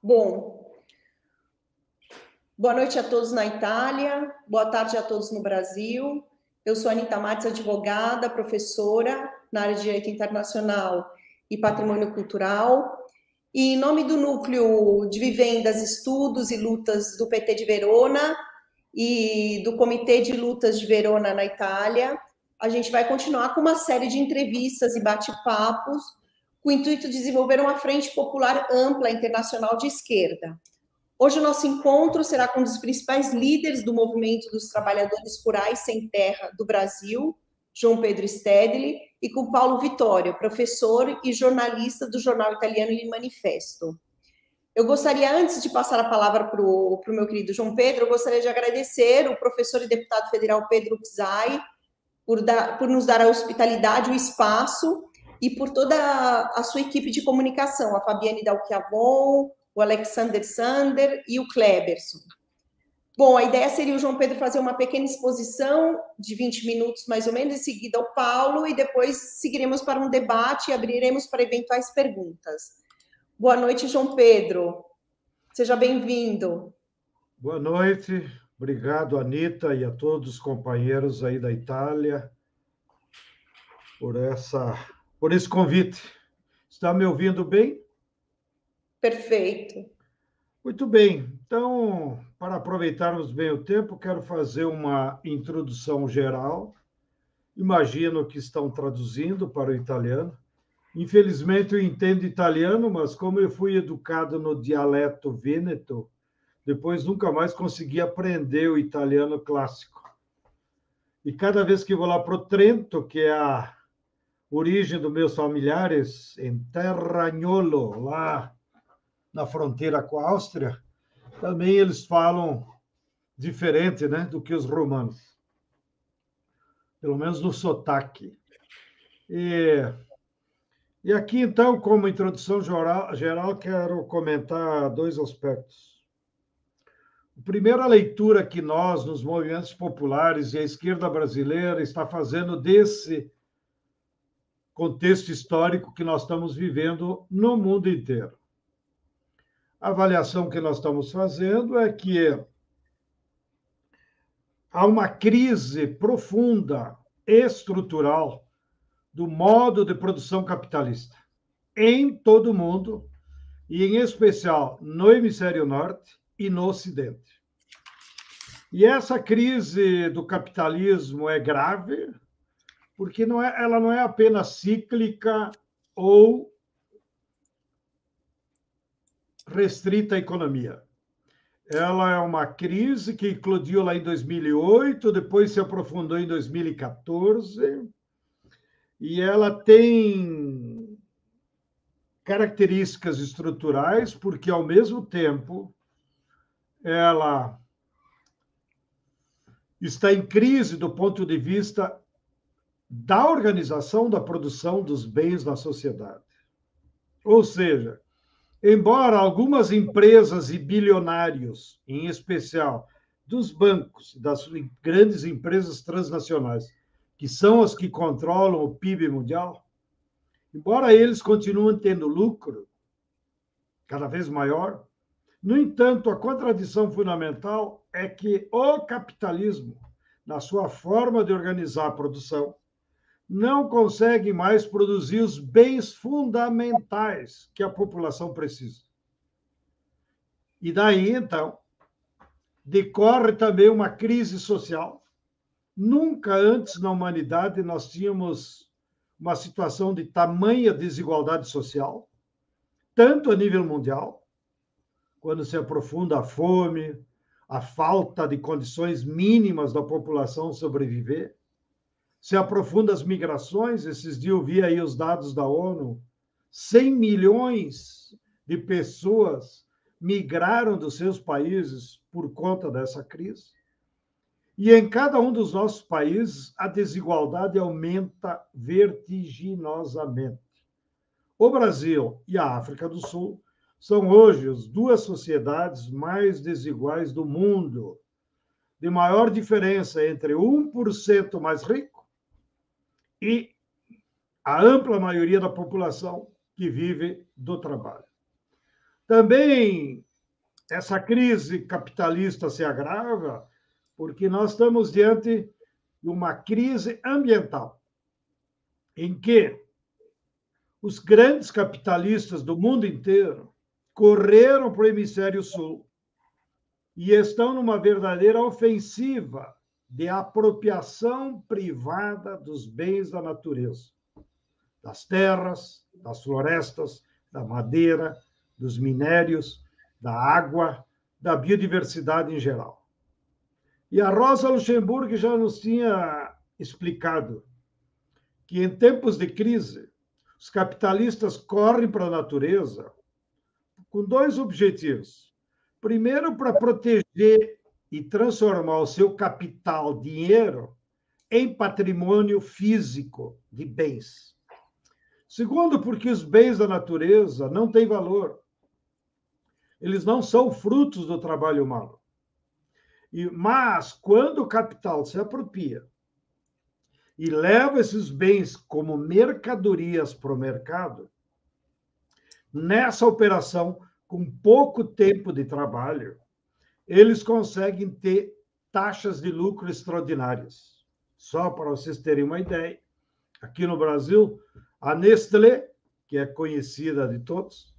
Bom, boa noite a todos na Itália, boa tarde a todos no Brasil. Eu sou Anita Matos, advogada, professora na área de Direito Internacional e Patrimônio Cultural. E em nome do Núcleo de Vivendas, Estudos e Lutas do PT de Verona e do Comitê de Lutas de Verona na Itália, a gente vai continuar com uma série de entrevistas e bate-papos com o intuito de desenvolver uma frente popular ampla internacional de esquerda. Hoje o nosso encontro será com um dos principais líderes do movimento dos trabalhadores rurais sem terra do Brasil, João Pedro Stedley, e com Paulo Vittorio, professor e jornalista do jornal italiano Il Manifesto. Eu gostaria, antes de passar a palavra para o meu querido João Pedro, eu gostaria de agradecer o professor e deputado federal Pedro Czai por nos dar a hospitalidade, o espaço, e por toda a sua equipe de comunicação, a Fabiane Dalchiavon, o Alexander Sander e o Kleberson. Bom, a ideia seria o João Pedro fazer uma pequena exposição de 20 minutos, mais ou menos, em seguida ao Paulo, e depois seguiremos para um debate e abriremos para eventuais perguntas. Boa noite, João Pedro. Seja bem-vindo. Boa noite. Obrigado, Anita, e a todos os companheiros aí da Itália por esse convite. Está me ouvindo bem? Perfeito. Muito bem. Então, para aproveitarmos bem o tempo, quero fazer uma introdução geral. Imagino que estão traduzindo para o italiano. Infelizmente, eu entendo italiano, mas como eu fui educado no dialeto vêneto, depois nunca mais consegui aprender o italiano clássico. E cada vez que vou lá para o Trento, que é a origem dos meus familiares, em Terragnolo, lá na fronteira com a Áustria, também eles falam diferente, né, do que os romanos. Pelo menos no sotaque. E aqui, então, como introdução geral, quero comentar dois aspectos. A primeira leitura que nós, nos movimentos populares e a esquerda brasileira, está fazendo desse contexto histórico que nós estamos vivendo no mundo inteiro. A avaliação que nós estamos fazendo é que há uma crise profunda, estrutural, do modo de produção capitalista em todo o mundo, e em especial no hemisfério norte e no Ocidente. E essa crise do capitalismo é grave, porque ela não é apenas cíclica ou restrita à economia. Ela é uma crise que eclodiu lá em 2008, depois se aprofundou em 2014, e ela tem características estruturais, porque, ao mesmo tempo, ela está em crise do ponto de vista da organização da produção dos bens na sociedade. Ou seja, embora algumas empresas e bilionários, em especial dos bancos, das grandes empresas transnacionais, que são as que controlam o PIB mundial, embora eles continuem tendo lucro cada vez maior, no entanto, a contradição fundamental é que o capitalismo, na sua forma de organizar a produção, não consegue mais produzir os bens fundamentais que a população precisa. E daí, então, decorre também uma crise social. Nunca antes na humanidade nós tínhamos uma situação de tamanha desigualdade social, tanto a nível mundial, quando se aprofunda a fome, a falta de condições mínimas da população sobreviver, se aprofunda as migrações. Esses dias eu vi aí os dados da ONU, 100 milhões de pessoas migraram dos seus países por conta dessa crise. E em cada um dos nossos países, a desigualdade aumenta vertiginosamente. O Brasil e a África do Sul são hoje as duas sociedades mais desiguais do mundo, de maior diferença entre 1% mais rico e a ampla maioria da população que vive do trabalho. Também essa crise capitalista se agrava porque nós estamos diante de uma crise ambiental, em que os grandes capitalistas do mundo inteiro correram para o hemisfério sul e estão numa verdadeira ofensiva de apropriação privada dos bens da natureza, das terras, das florestas, da madeira, dos minérios, da água, da biodiversidade em geral. E a Rosa Luxemburgo já nos tinha explicado que, em tempos de crise, os capitalistas correm para a natureza com dois objetivos. Primeiro, para proteger e transformar o seu capital, dinheiro, em patrimônio físico de bens. Segundo, porque os bens da natureza não têm valor. Eles não são frutos do trabalho humano. Mas, quando o capital se apropria e leva esses bens como mercadorias para o mercado, nessa operação, com pouco tempo de trabalho, eles conseguem ter taxas de lucro extraordinárias. Só para vocês terem uma ideia, aqui no Brasil, a Nestlé, que é conhecida de todos,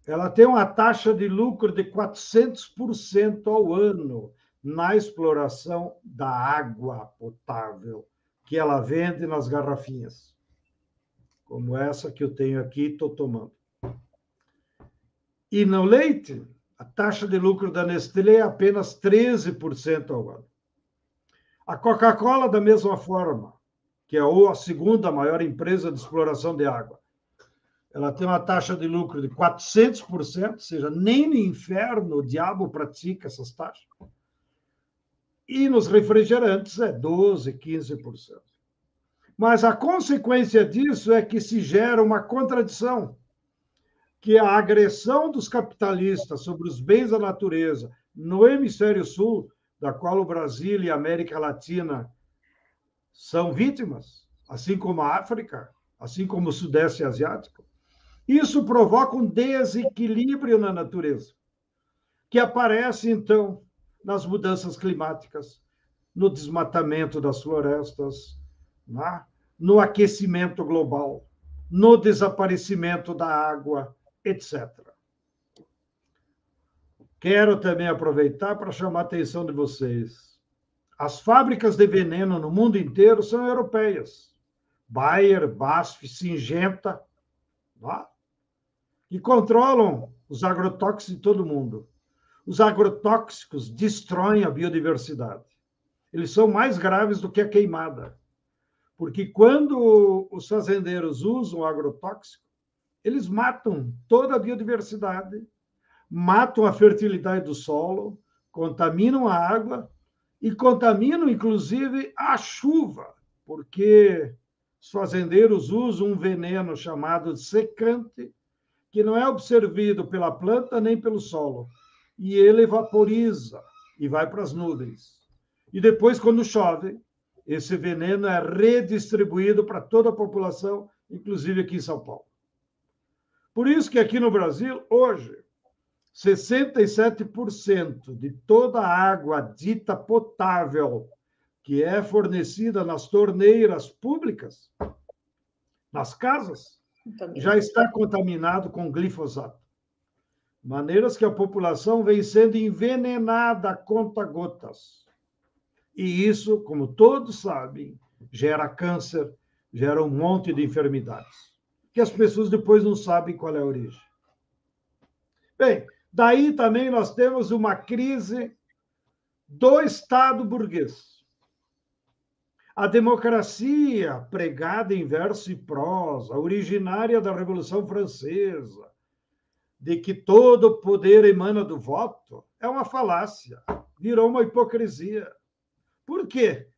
ela tem uma taxa de lucro de 400% ao ano na exploração da água potável que ela vende nas garrafinhas, como essa que eu tenho aqui e estou tomando. E no leite, a taxa de lucro da Nestlé é apenas 13% ao ano. A Coca-Cola, da mesma forma, que é a segunda maior empresa de exploração de água, ela tem uma taxa de lucro de 400%, ou seja, nem no inferno o diabo pratica essas taxas. E nos refrigerantes é 12%, 15%. Mas a consequência disso é que se gera uma contradição, que a agressão dos capitalistas sobre os bens da natureza no hemisfério sul, da qual o Brasil e a América Latina são vítimas, assim como a África, assim como o Sudeste Asiático, isso provoca um desequilíbrio na natureza, que aparece, então, nas mudanças climáticas, no desmatamento das florestas, no aquecimento global, no desaparecimento da água, etc. Quero também aproveitar para chamar a atenção de vocês. As fábricas de veneno no mundo inteiro são europeias. Bayer, BASF, Syngenta, que controlam os agrotóxicos de todo mundo. Os agrotóxicos destroem a biodiversidade. Eles são mais graves do que a queimada. Porque quando os fazendeiros usam agrotóxico, eles matam toda a biodiversidade, matam a fertilidade do solo, contaminam a água e contaminam, inclusive, a chuva, porque os fazendeiros usam um veneno chamado de secante, que não é absorvido pela planta nem pelo solo, e ele vaporiza e vai para as nuvens. E depois, quando chove, esse veneno é redistribuído para toda a população, inclusive aqui em São Paulo. Por isso que aqui no Brasil, hoje, 67% de toda a água dita potável que é fornecida nas torneiras públicas, nas casas, já está contaminado com glifosato. Maneiras que a população vem sendo envenenada a conta-gotas. E isso, como todos sabem, gera câncer, gera um monte de enfermidades, que as pessoas depois não sabem qual é a origem. Bem, daí também nós temos uma crise do Estado burguês. A democracia, pregada em verso e prosa, originária da Revolução Francesa, de que todo o poder emana do voto, é uma falácia, virou uma hipocrisia. Por quê?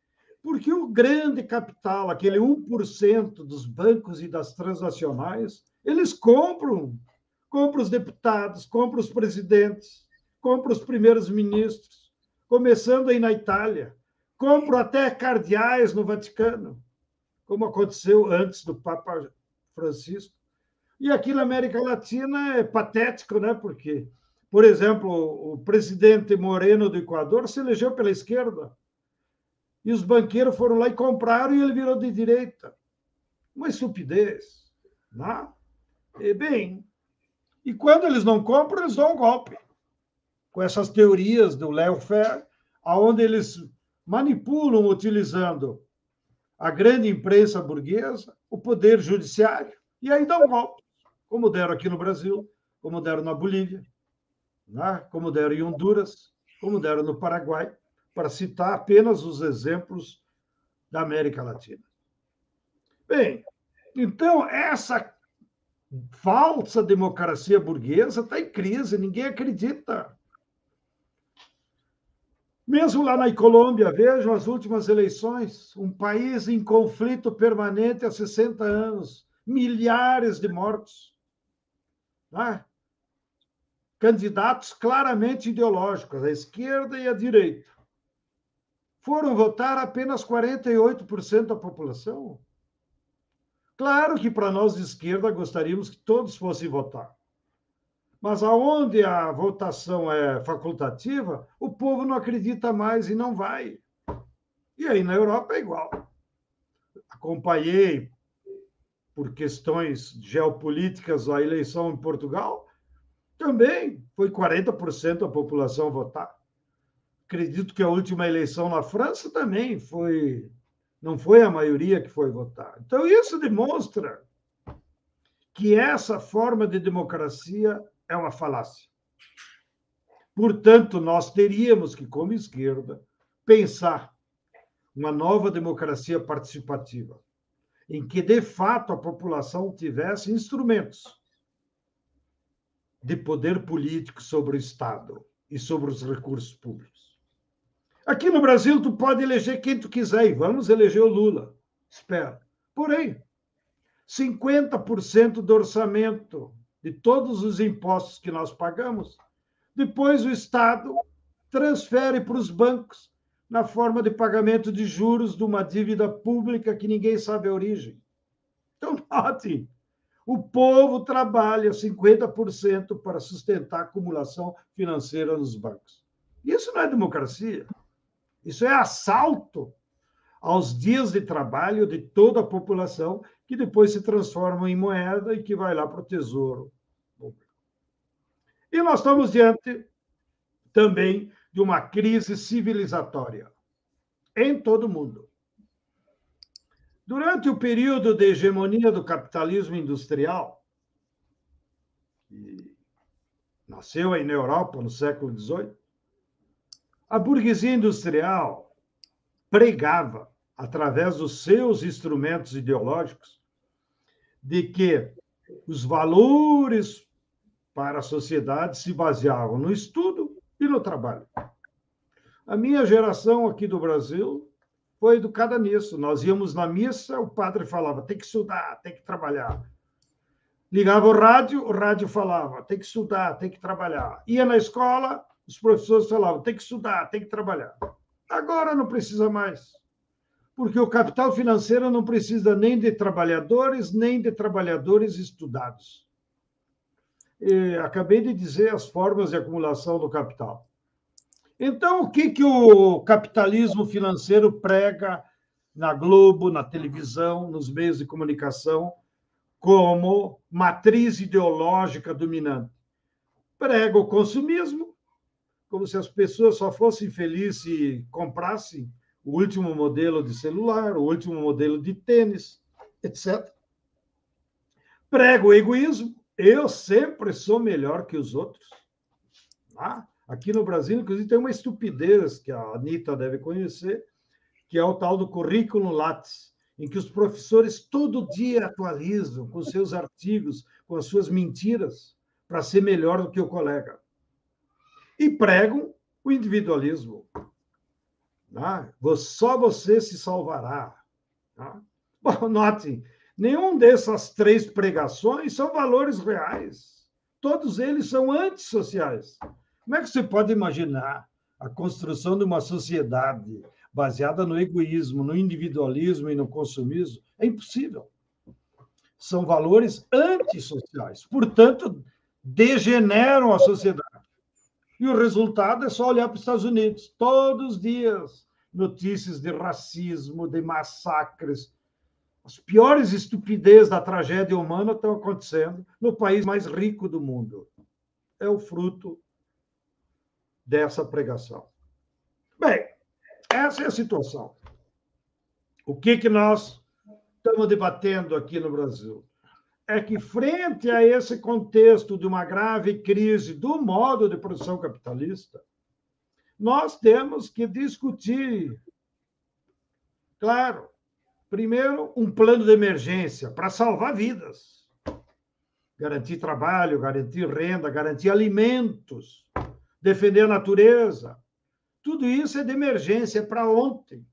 Porque o grande capital, aquele 1% dos bancos e das transnacionais, eles compram os deputados, compram os presidentes, compram os primeiros ministros, começando aí na Itália, compram até cardeais no Vaticano, como aconteceu antes do Papa Francisco. E aqui na América Latina é patético, né? Porque, por exemplo, o presidente Moreno do Equador se elegeu pela esquerda. E os banqueiros foram lá e compraram e ele virou de direita. Uma estupidez. Né? E, bem, e quando eles não compram, eles dão um golpe. Com essas teorias do lawfare, onde eles manipulam, utilizando a grande imprensa burguesa, o poder judiciário, e aí dão um golpe. Como deram aqui no Brasil, como deram na Bolívia, né? Como deram em Honduras, como deram no Paraguai, para citar apenas os exemplos da América Latina. Bem, então, essa falsa democracia burguesa está em crise, ninguém acredita. Mesmo lá na Colômbia, vejam as últimas eleições, um país em conflito permanente há 60 anos, milhares de mortos. Né? Candidatos claramente ideológicos, a esquerda e a direita. Foram votar apenas 48% da população. Claro que para nós de esquerda gostaríamos que todos fossem votar. Mas aonde a votação é facultativa, o povo não acredita mais e não vai. E aí na Europa é igual. Acompanhei, por questões geopolíticas, a eleição em Portugal. Também foi 40% da população votar. Acredito que a última eleição na França também não foi a maioria que foi votar. Então, isso demonstra que essa forma de democracia é uma falácia. Portanto, nós teríamos que, como esquerda, pensar uma nova democracia participativa, em que, de fato, a população tivesse instrumentos de poder político sobre o Estado e sobre os recursos públicos. Aqui no Brasil, tu pode eleger quem tu quiser, e vamos eleger o Lula. Espera. Porém, 50% do orçamento de todos os impostos que nós pagamos, depois o Estado transfere para os bancos na forma de pagamento de juros de uma dívida pública que ninguém sabe a origem. Então, note, o povo trabalha 50% para sustentar a acumulação financeira nos bancos. Isso não é democracia. Isso é assalto aos dias de trabalho de toda a população, que depois se transformam em moeda e que vai lá para o Tesouro Público. E nós estamos diante também de uma crise civilizatória em todo o mundo. Durante o período de hegemonia do capitalismo industrial, que nasceu aí na Europa no século XVIII, a burguesia industrial pregava, através dos seus instrumentos ideológicos, de que os valores para a sociedade se baseavam no estudo e no trabalho. A minha geração aqui do Brasil foi educada nisso. Nós íamos na missa, o padre falava, tem que estudar, tem que trabalhar. Ligava o rádio falava, tem que estudar, tem que trabalhar. Ia na escola, os professores falavam, tem que estudar, tem que trabalhar. Agora não precisa mais, porque o capital financeiro não precisa nem de trabalhadores estudados. E acabei de dizer as formas de acumulação do capital. Então, o que o capitalismo financeiro prega na Globo, na televisão, nos meios de comunicação, como matriz ideológica dominante? Prega o consumismo, como se as pessoas só fossem felizes se comprassem o último modelo de celular, o último modelo de tênis, etc. Prega o egoísmo, eu sempre sou melhor que os outros. Aqui no Brasil, inclusive, tem uma estupidez que a Anitta deve conhecer, que é o tal do currículo Lattes, em que os professores todo dia atualizam com seus artigos, com as suas mentiras, para ser melhor do que o colega. E pregam o individualismo. Só você se salvará. Bom, notem, nenhum dessas três pregações são valores reais. Todos eles são antissociais. Como é que você pode imaginar a construção de uma sociedade baseada no egoísmo, no individualismo e no consumismo? É impossível. são valores antissociais, portanto, degeneram a sociedade. E o resultado é só olhar para os Estados Unidos. Todos os dias, notícias de racismo, de massacres. As piores estupidez da tragédia humana estão acontecendo no país mais rico do mundo. É o fruto dessa pregação. Bem, essa é a situação. O que nós estamos debatendo aqui no Brasil? É que, frente a esse contexto de uma grave crise do modo de produção capitalista, nós temos que discutir, claro, primeiro, um plano de emergência para salvar vidas, garantir trabalho, garantir renda, garantir alimentos, defender a natureza. Tudo isso é de emergência para ontem,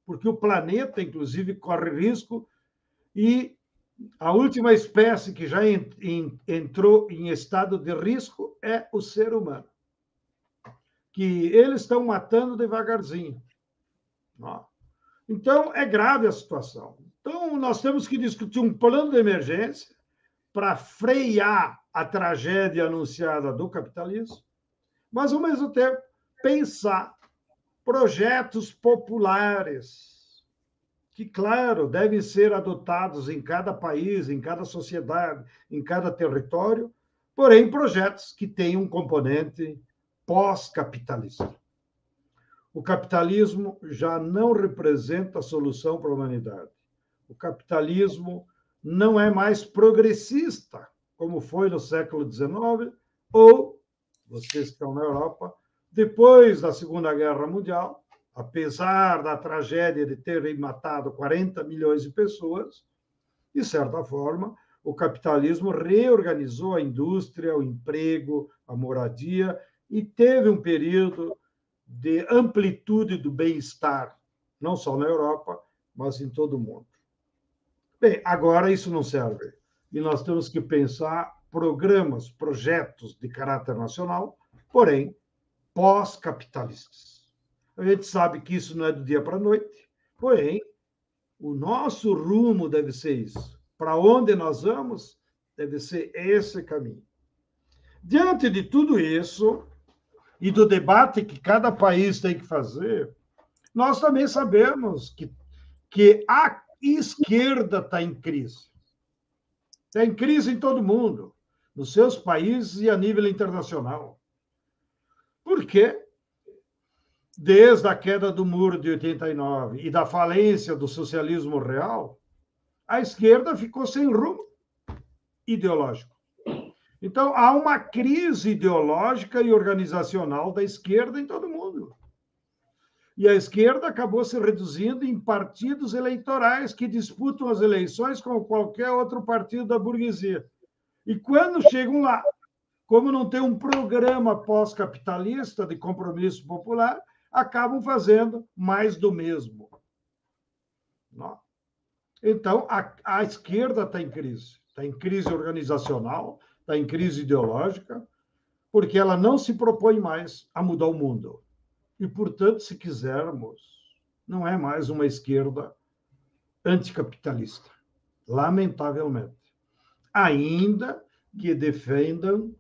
porque o planeta, inclusive, corre risco e a última espécie que já entrou em estado de risco é o ser humano, que eles estão matando devagarzinho. Então, é grave a situação. Então, nós temos que discutir um plano de emergência para frear a tragédia anunciada do capitalismo, mas, ao mesmo tempo, pensar projetos populares que, claro, devem ser adotados em cada país, em cada sociedade, em cada território, porém projetos que tenham um componente pós-capitalista. O capitalismo já não representa a solução para a humanidade. O capitalismo não é mais progressista, como foi no século XIX, ou, vocês que estão na Europa, depois da Segunda Guerra Mundial, apesar da tragédia de terem matado 40 milhões de pessoas, de certa forma, o capitalismo reorganizou a indústria, o emprego, a moradia, e teve um período de amplitude do bem-estar, não só na Europa, mas em todo o mundo. Bem, agora isso não serve. E nós temos que pensar programas, projetos de caráter nacional, porém, pós-capitalistas. A gente sabe que isso não é do dia para a noite, porém, o nosso rumo deve ser isso. Para onde nós vamos, deve ser esse caminho. Diante de tudo isso, e do debate que cada país tem que fazer, nós também sabemos que a esquerda está em crise. Está em crise em todo mundo, nos seus países e a nível internacional. Por quê? Desde a queda do muro de 89 e da falência do socialismo real, a esquerda ficou sem rumo ideológico. Então, há uma crise ideológica e organizacional da esquerda em todo o mundo. E a esquerda acabou se reduzindo em partidos eleitorais que disputam as eleições com qualquer outro partido da burguesia. E quando chegam lá, como não tem um programa pós-capitalista de compromisso popular, acabam fazendo mais do mesmo. Então, a esquerda está em crise organizacional, está em crise ideológica, porque ela não se propõe mais a mudar o mundo. E, portanto, se quisermos, não é mais uma esquerda anticapitalista, lamentavelmente. Ainda que defendam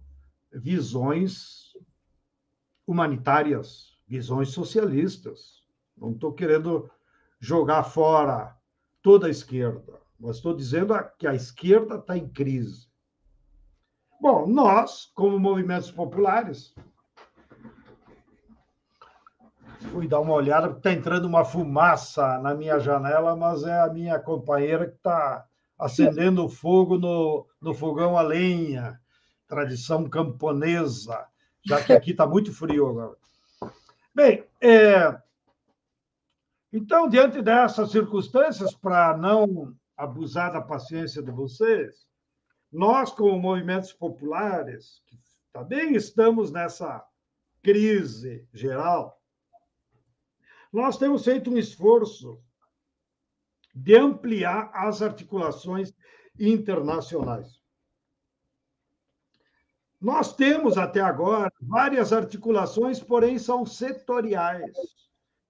visões humanitárias, visões socialistas. Não estou querendo jogar fora toda a esquerda, mas estou dizendo que a esquerda está em crise. Bom, nós, como movimentos populares, fui dar uma olhada, porque está entrando uma fumaça na minha janela, mas é a minha companheira que está acendendo o fogo no fogão a lenha, tradição camponesa, já que aqui está muito frio agora. Bem, então, diante dessas circunstâncias, para não abusar da paciência de vocês, nós, como movimentos populares, que também estamos nessa crise geral, nós temos feito um esforço de ampliar as articulações internacionais. Nós temos, até agora, várias articulações, porém são setoriais.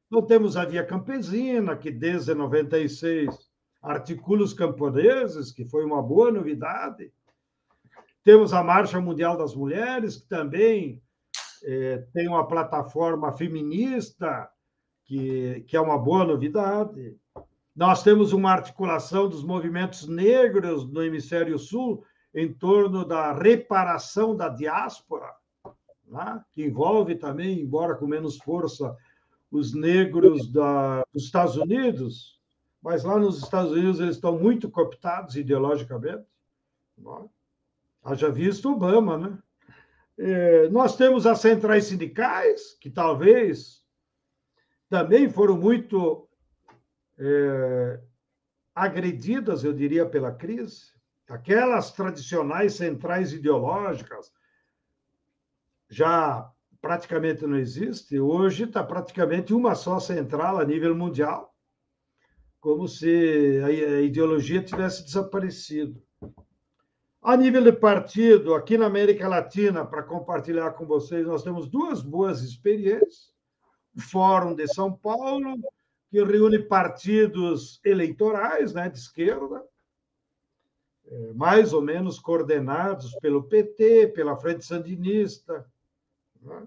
Então, temos a Via Campesina, que desde 96 articula os camponeses, que foi uma boa novidade. Temos a Marcha Mundial das Mulheres, que também tem uma plataforma feminista, que é uma boa novidade. Nós temos uma articulação dos movimentos negros no Hemisfério Sul em torno da reparação da diáspora, né? Que envolve também, embora com menos força, os negros dos Estados Unidos, mas lá nos Estados Unidos eles estão muito cooptados ideologicamente. Né? Haja visto Obama, né? Nós temos as centrais sindicais, que talvez também foram muito agredidas, eu diria, pela crise. Aquelas tradicionais centrais ideológicas já praticamente não existe. Hoje está praticamente uma só central a nível mundial, como se a ideologia tivesse desaparecido. A nível de partido, aqui na América Latina, para compartilhar com vocês, nós temos duas boas experiências. O Fórum de São Paulo, que reúne partidos eleitorais, né, de esquerda, mais ou menos coordenados pelo PT, pela Frente Sandinista. Né?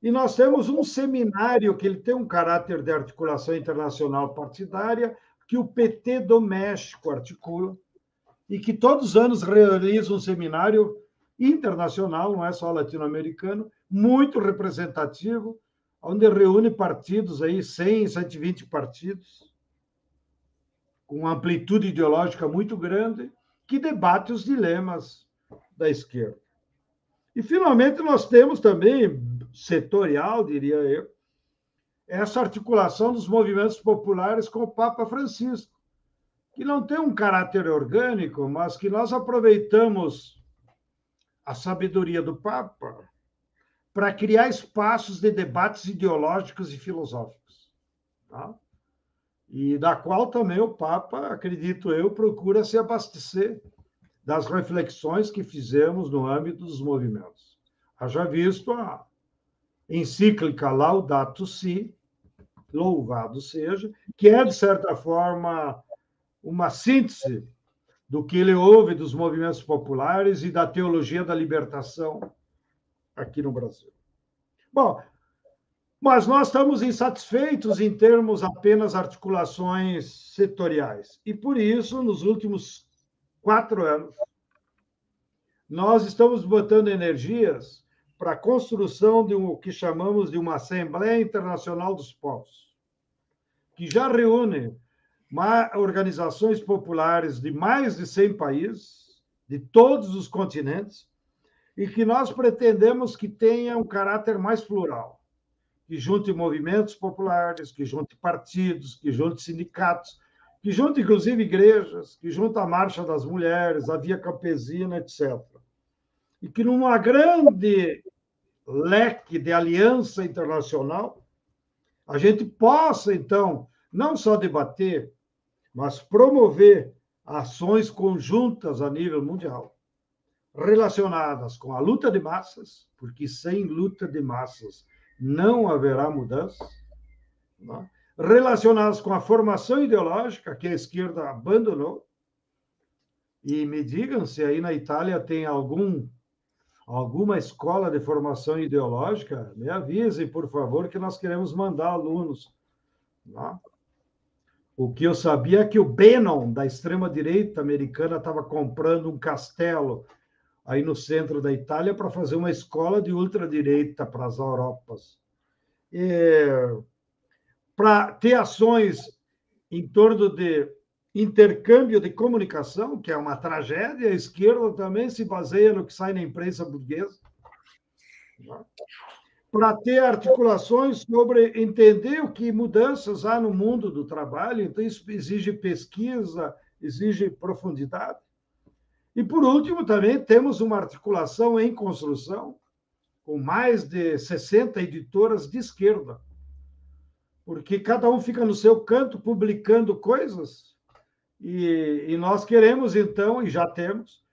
E nós temos um seminário que ele tem um caráter de articulação internacional partidária, que o PT do México articula, e que todos os anos realiza um seminário internacional, não é só latino-americano, muito representativo, onde reúne partidos aí, 100, 120 partidos, com uma amplitude ideológica muito grande, que debate os dilemas da esquerda. E, finalmente, nós temos também, setorial, diria eu, essa articulação dos movimentos populares com o Papa Francisco, que não tem um caráter orgânico, mas que nós aproveitamos a sabedoria do Papa para criar espaços de debates ideológicos e filosóficos. Tá? E da qual também o Papa, acredito eu, procura se abastecer das reflexões que fizemos no âmbito dos movimentos. Haja visto a encíclica Laudato Si, louvado seja, que é, de certa forma, uma síntese do que ele ouve dos movimentos populares e da teologia da libertação aqui no Brasil. Bom, mas nós estamos insatisfeitos em termos apenas articulações setoriais. E, por isso, nos últimos 4 anos, nós estamos botando energias para a construção de o que chamamos de uma Assembleia Internacional dos Povos, que já reúne organizações populares de mais de 100 países, de todos os continentes, e que nós pretendemos que tenha um caráter mais plural, que junte movimentos populares, que junte partidos, que junte sindicatos, que junte, inclusive, igrejas, que junte a Marcha das Mulheres, a Via Campesina, etc. E que, numa grande leque de aliança internacional, a gente possa, então, não só debater, mas promover ações conjuntas a nível mundial, relacionadas com a luta de massas, porque sem luta de massas não haverá mudança, né? Relacionadas com a formação ideológica que a esquerda abandonou. E me digam se aí na Itália tem alguma escola de formação ideológica, me avisem, por favor, que nós queremos mandar alunos. Né? O que eu sabia é que o Bannon, da extrema-direita americana, estava comprando um castelo aí no centro da Itália para fazer uma escola de ultradireita para as Europas. Para ter ações em torno de intercâmbio de comunicação, que é uma tragédia, a esquerda também se baseia no que sai na imprensa burguesa. Para ter articulações sobre entender o que mudanças há no mundo do trabalho, então isso exige pesquisa, exige profundidade. E, por último, também temos uma articulação em construção, com mais de 60 editoras de esquerda, porque cada um fica no seu canto publicando coisas, e nós queremos, então, e já temos,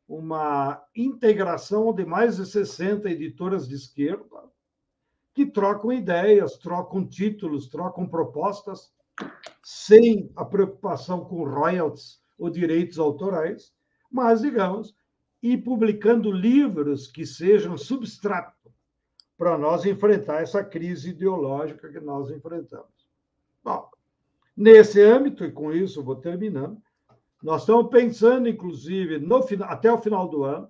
uma integração de mais de 60 editoras de esquerda, que trocam ideias, trocam títulos, trocam propostas sem a preocupação com royalties ou direitos autorais, mas, digamos, e publicando livros que sejam substrato para nós enfrentar essa crise ideológica que nós enfrentamos. Bom, nesse âmbito, e com isso vou terminando, nós estamos pensando, inclusive, até o final do ano,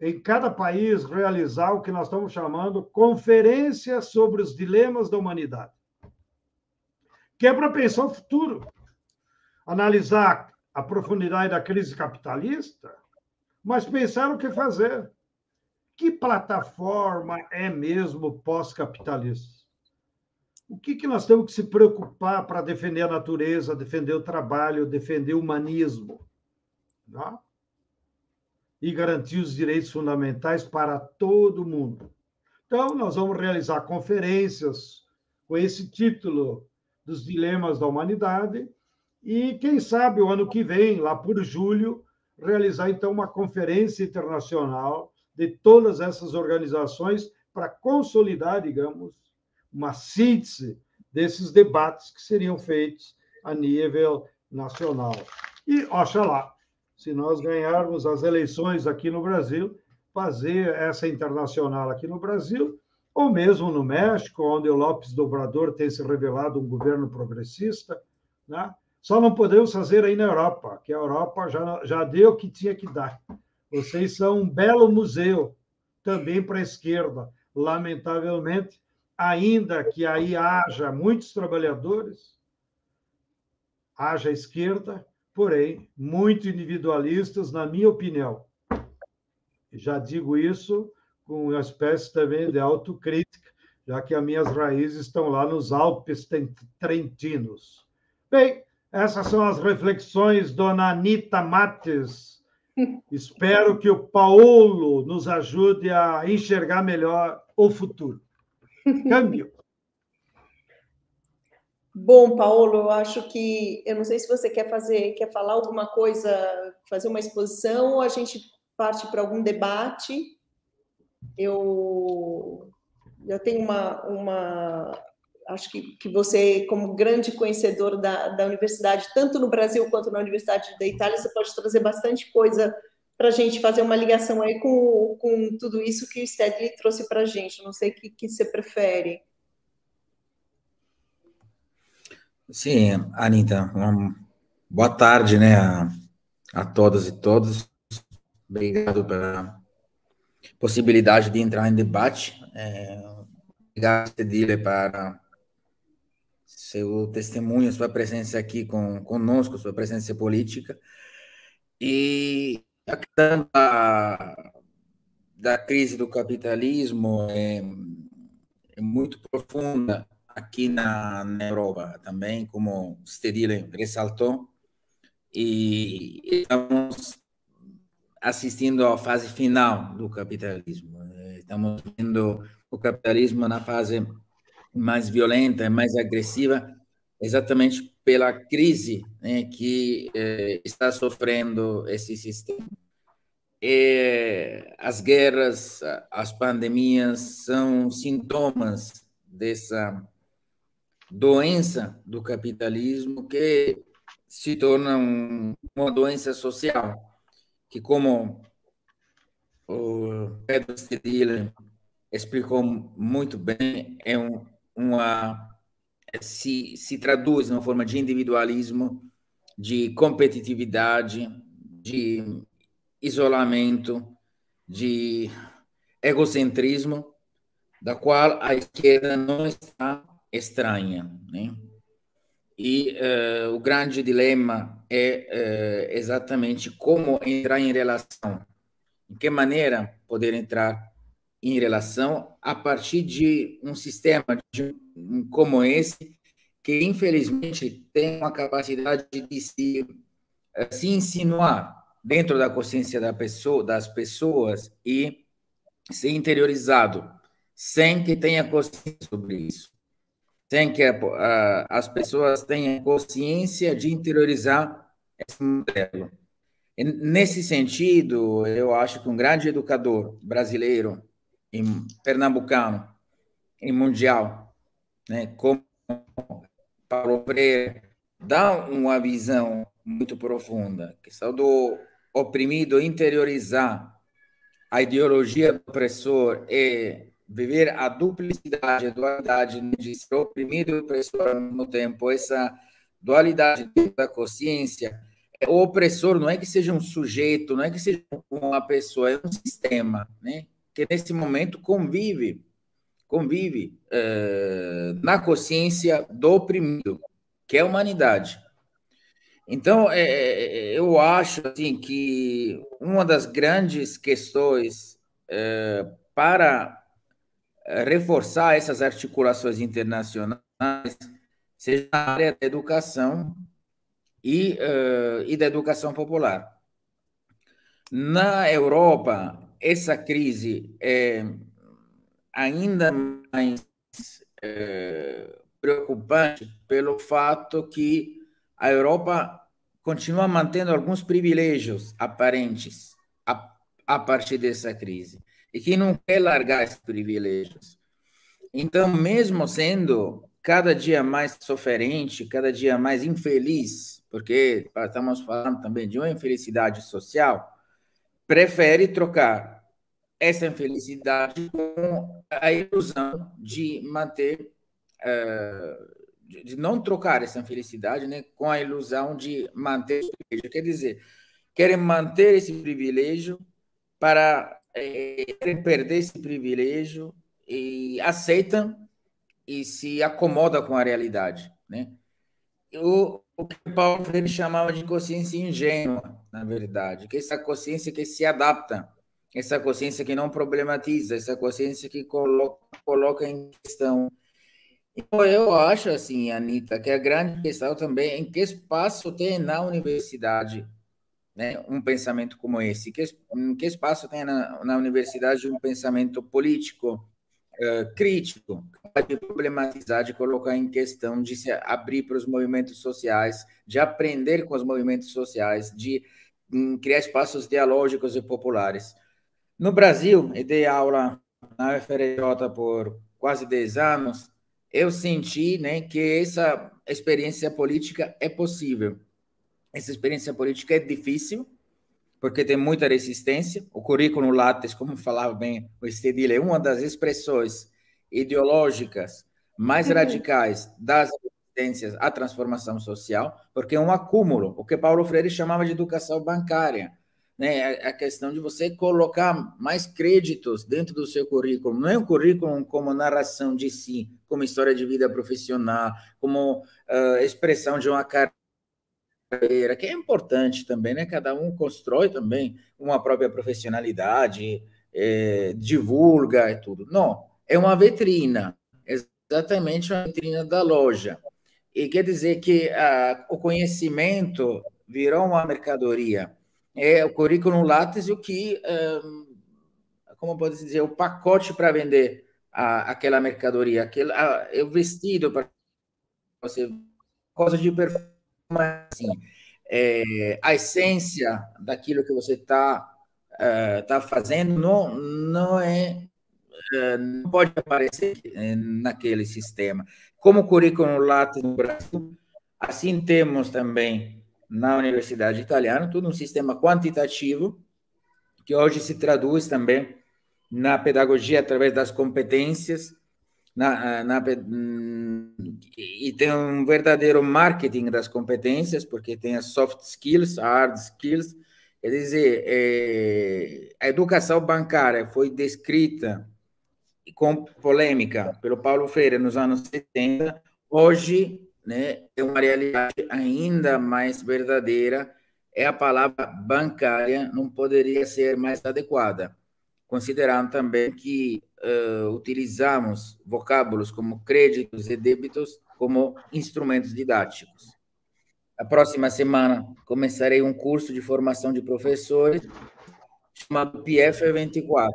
em cada país realizar o que nós estamos chamando Conferência sobre os Dilemas da Humanidade, que é para pensar o futuro, analisar a profundidade da crise capitalista, mas pensar o que fazer. Que plataforma é mesmo pós-capitalista? O que nós temos que se preocupar para defender a natureza, defender o trabalho, defender o humanismo, não? E garantir os direitos fundamentais para todo mundo? Então, nós vamos realizar conferências com esse título dos dilemas da humanidade e, quem sabe, o ano que vem, lá por julho, realizar, então, uma conferência internacional de todas essas organizações para consolidar, digamos, uma síntese desses debates que seriam feitos a nível nacional. E, oxalá, se nós ganharmos as eleições aqui no Brasil, fazer essa internacional aqui no Brasil, ou mesmo no México, onde o López Obrador tem se revelado um governo progressista, né? Só não podemos fazer aí na Europa, que a Europa já deu o que tinha que dar. Vocês são um belo museu, também para a esquerda. Lamentavelmente, ainda que aí haja muitos trabalhadores, haja esquerda, porém, muito individualistas, na minha opinião. Já digo isso com uma espécie também de autocrítica, já que as minhas raízes estão lá nos Alpes Trentinos. Bem, essas são as reflexões, dona Anita Mates. Espero que o Paulo nos ajude a enxergar melhor o futuro. Câmbio. Bom, Paulo, eu acho que, eu não sei se você quer falar alguma coisa, fazer uma exposição, ou a gente parte para algum debate. Eu tenho acho que você, como grande conhecedor da universidade, tanto no Brasil quanto na Universidade da Itália, você pode trazer bastante coisa para a gente fazer uma ligação aí com tudo isso que o Stedley trouxe para a gente. Não sei o que você prefere. Sim, Anita, boa tarde, né, a todas e todos. Obrigado pela possibilidade de entrar em debate. Obrigado, Stedley, para seu testemunho, sua presença aqui conosco, sua presença política. E a questão da crise do capitalismo é muito profunda aqui na Europa também, como Stedley ressaltou, e estamos assistindo à fase final do capitalismo. Estamos vendo o capitalismo na fase mais violenta, mais agressiva, exatamente pela crise, né, que está sofrendo esse sistema. As guerras, as pandemias são sintomas dessa doença do capitalismo que se torna uma doença social, que, como o Pedro Stedley explicou muito bem, se traduz de uma forma de individualismo, de competitividade, de isolamento, de egocentrismo, da qual a esquerda não está estranha, né? E o grande dilema é exatamente como entrar em relação, em que maneira poder entrar em relação a partir de um sistema como esse, que infelizmente tem uma capacidade de se insinuar dentro da consciência das pessoas e ser interiorizado, sem que tenha consciência sobre isso, sem que as pessoas tenham consciência de interiorizar esse modelo. E, nesse sentido, eu acho que um grande educador brasileiro, pernambucano, e mundial, né, como Paulo Freire dá uma visão muito profunda, que é do oprimido interiorizar a ideologia do opressor e viver a duplicidade, a dualidade de ser oprimido e opressor ao mesmo tempo, essa dualidade da consciência. O opressor não é que seja um sujeito, não é que seja uma pessoa, é um sistema, né? Que nesse momento convive na consciência do oprimido, que é a humanidade. Então, eu acho assim, que uma das grandes questões para reforçar essas articulações internacionais seja na área da educação e da educação popular. Na Europa, essa crise é ainda mais preocupante pelo fato que a Europa continua mantendo alguns privilégios aparentes a partir dessa crise e que não quer largar esses privilégios. Então, mesmo sendo cada dia mais sofrente, cada dia mais infeliz, porque estamos falando também de uma infelicidade social, prefere trocar essa infelicidade com a ilusão de manter, de não trocar essa infelicidade, né, com a ilusão de manter esse privilégio. Quer dizer, querem manter esse privilégio para perder esse privilégio e aceitam e se acomoda com a realidade, né? O que Paulo Freire chamava de consciência ingênua, na verdade, que essa consciência que se adapta, essa consciência que não problematiza, essa consciência que coloca em questão. Então, eu acho, assim, Anita, que a grande questão também é em que espaço tem na universidade, né, um pensamento como esse, em que espaço tem na universidade um pensamento político, crítico, de problematizar, de colocar em questão, de se abrir para os movimentos sociais, de aprender com os movimentos sociais, de criar espaços dialógicos e populares. No Brasil, eu dei aula na UFRJ por quase 10 anos, eu senti, né, que essa experiência política é possível. Essa experiência política é difícil, porque tem muita resistência. O currículo Lattes, como falava bem o Stedile, é uma das expressões ideológicas mais radicais das resistências à transformação social, porque é um acúmulo, o que Paulo Freire chamava de educação bancária, né? A questão de você colocar mais créditos dentro do seu currículo, não é um currículo como narração de si, como história de vida profissional, como expressão de uma carreira, que é importante também, né? Cada um constrói também uma própria profissionalidade, divulga e tudo. Não, é uma vitrina, exatamente uma vitrina da loja. E quer dizer que o conhecimento virou uma mercadoria. É o currículo Lattes o que, como pode dizer, o pacote para vender aquela mercadoria, o vestido para você, coisa de performance, assim, a essência daquilo que você tá fazendo não pode aparecer naquele sistema. Como o currículo Lattes no Brasil, assim temos também na Universidade Italiana, tudo um sistema quantitativo, que hoje se traduz também na pedagogia através das competências, e tem um verdadeiro marketing das competências, porque tem as soft skills, hard skills. Quer dizer, a educação bancária foi descrita com polêmica pelo Paulo Freire nos anos 70, hoje, né, é uma realidade ainda mais verdadeira, a palavra bancária não poderia ser mais adequada, considerando também que utilizamos vocábulos como créditos e débitos como instrumentos didáticos. A próxima semana começarei um curso de formação de professores chamado PF 24.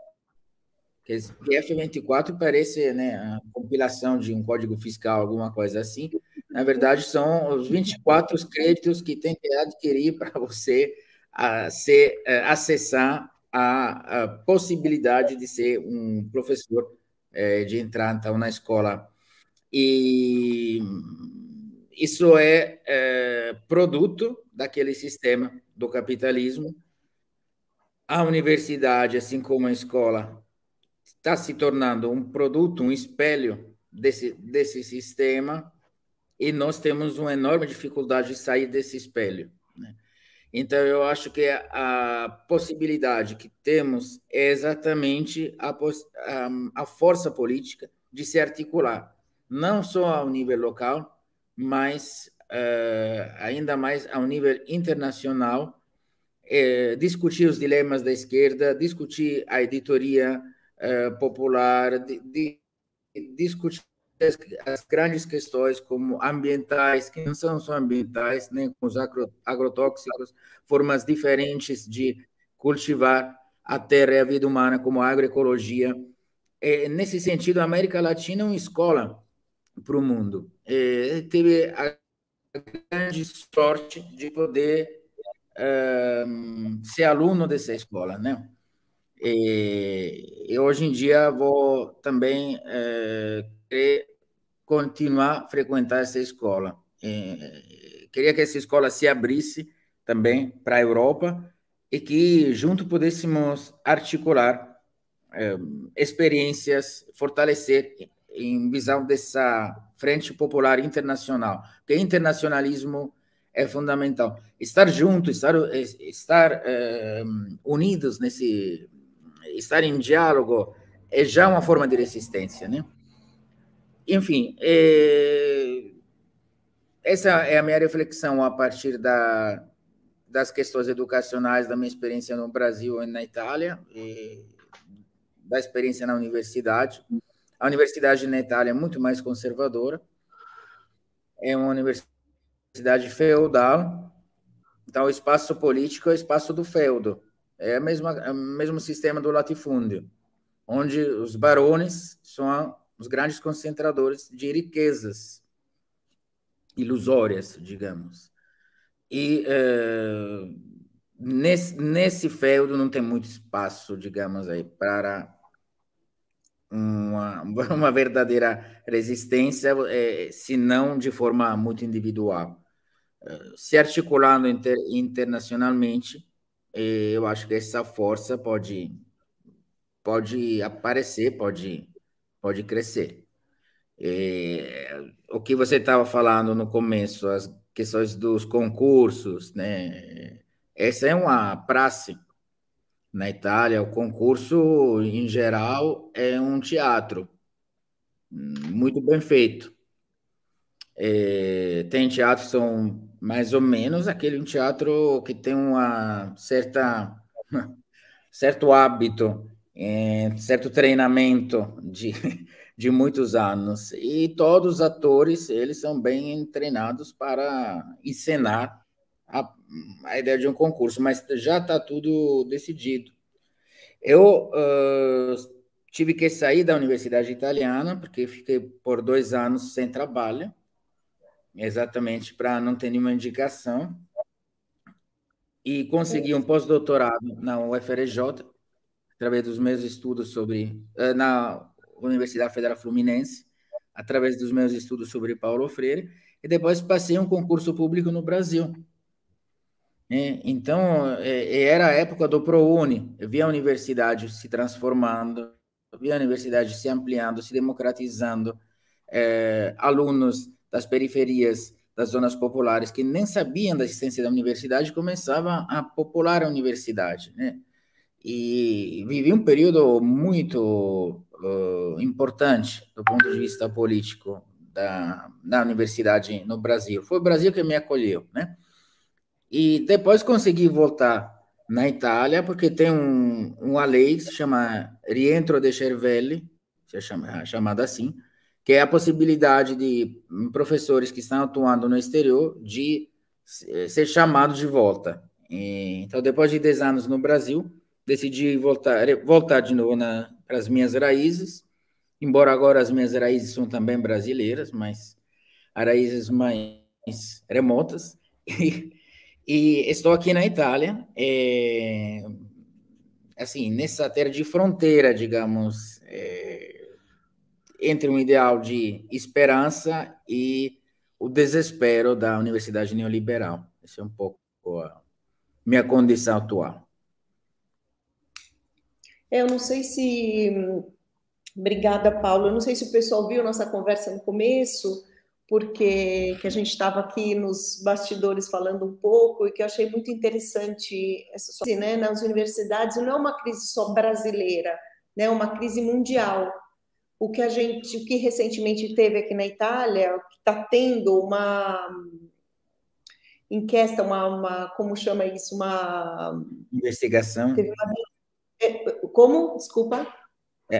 PF 24 parece, né, a compilação de um código fiscal, alguma coisa assim. Na verdade, são os 24 créditos que tem que adquirir para você acessar a possibilidade de ser um professor, de entrar, então, na escola. E isso é produto daquele sistema do capitalismo. A universidade, assim como a escola, está se tornando um produto, um espelho desse sistema, e nós temos uma enorme dificuldade de sair desse espelho, né? Então, eu acho que a possibilidade que temos é exatamente a força política de se articular, não só ao nível local, mas ainda mais ao nível internacional, discutir os dilemas da esquerda, discutir a editoria popular, discutir as grandes questões como ambientais, que não são só ambientais, nem com os agrotóxicos, formas diferentes de cultivar a terra e a vida humana, como a agroecologia. Nesse sentido, a América Latina é uma escola para o mundo. Teve a grande sorte de poder ser aluno dessa escola, né? E hoje em dia vou também continuar a frequentar essa escola. Queria que essa escola se abrisse também para a Europa e que junto pudéssemos articular experiências, fortalecer em visão dessa frente popular internacional, porque internacionalismo é fundamental. Estar juntos, estar unidos estar em diálogo é já uma forma de resistência, né? Enfim, essa é a minha reflexão a partir das questões educacionais, da minha experiência no Brasil e na Itália, e da experiência na universidade. A universidade na Itália é muito mais conservadora, é uma universidade feudal, então o espaço político é o espaço do feudo, é o mesmo sistema do latifúndio, onde os barões são os grandes concentradores de riquezas ilusórias, digamos. E nesse feudo não tem muito espaço, digamos, aí, para uma verdadeira resistência, se não de forma muito individual. Se articulando internacionalmente, eu acho que essa força pode aparecer, pode crescer. O que você estava falando no começo, as questões dos concursos, né? Essa é uma praxe na Itália. O concurso, em geral, é um teatro muito bem feito. Tem teatros que são mais ou menos aquele teatro que tem uma certo hábito, certo treinamento de muitos anos. E todos os atores, eles são bem treinados para encenar a ideia de um concurso, mas já está tudo decidido. Eu tive que sair da Universidade Italiana, porque fiquei por 2 anos sem trabalho, exatamente para não ter nenhuma indicação, e consegui um pós-doutorado na UFRJ, através dos meus estudos na Universidade Federal Fluminense, através dos meus estudos sobre Paulo Freire, e depois passei um concurso público no Brasil. Então, era a época do ProUni, eu via a universidade se transformando, via a universidade se ampliando, se democratizando, alunos das periferias, das zonas populares, que nem sabiam da existência da universidade, começavam a popular a universidade, né? E vivi um período muito importante do ponto de vista político da universidade no Brasil. Foi o Brasil que me acolheu, né? E depois consegui voltar na Itália, porque tem uma lei que se chama Rientro de Cervelli, chamada assim, que é a possibilidade de professores que estão atuando no exterior de ser chamados de volta. Então, depois de 10 anos no Brasil, decidi voltar de novo para as minhas raízes, embora agora as minhas raízes são também brasileiras, mas raízes mais remotas. E estou aqui na Itália, assim, nessa terra de fronteira, digamos, entre um ideal de esperança e o desespero da universidade neoliberal. Essa é um pouco a minha condição atual. Eu não sei se... Obrigada, Paulo. Eu não sei se o pessoal viu nossa conversa no começo, porque que a gente estava aqui nos bastidores falando um pouco, e que eu achei muito interessante essa crise, né, nas universidades. Não é uma crise só brasileira, né, é uma crise mundial. O que recentemente teve aqui na Itália, está tendo uma inquesta, como chama isso? Uma investigação. Como? Desculpa.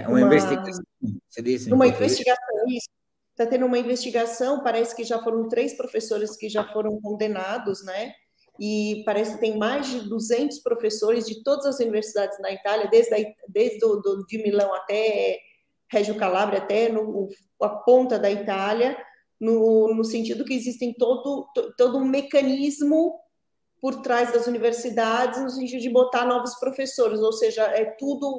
Uma investigação. Você disse em uma português? investigação, isso. Está tendo uma investigação, parece que já foram 3 professores que já foram condenados, né? E parece que tem mais de 200 professores de todas as universidades na Itália, desde de Milão até Reggio Calabria, até a ponta da Itália, no sentido que existem todo um mecanismo por trás das universidades, no sentido de botar novos professores, ou seja,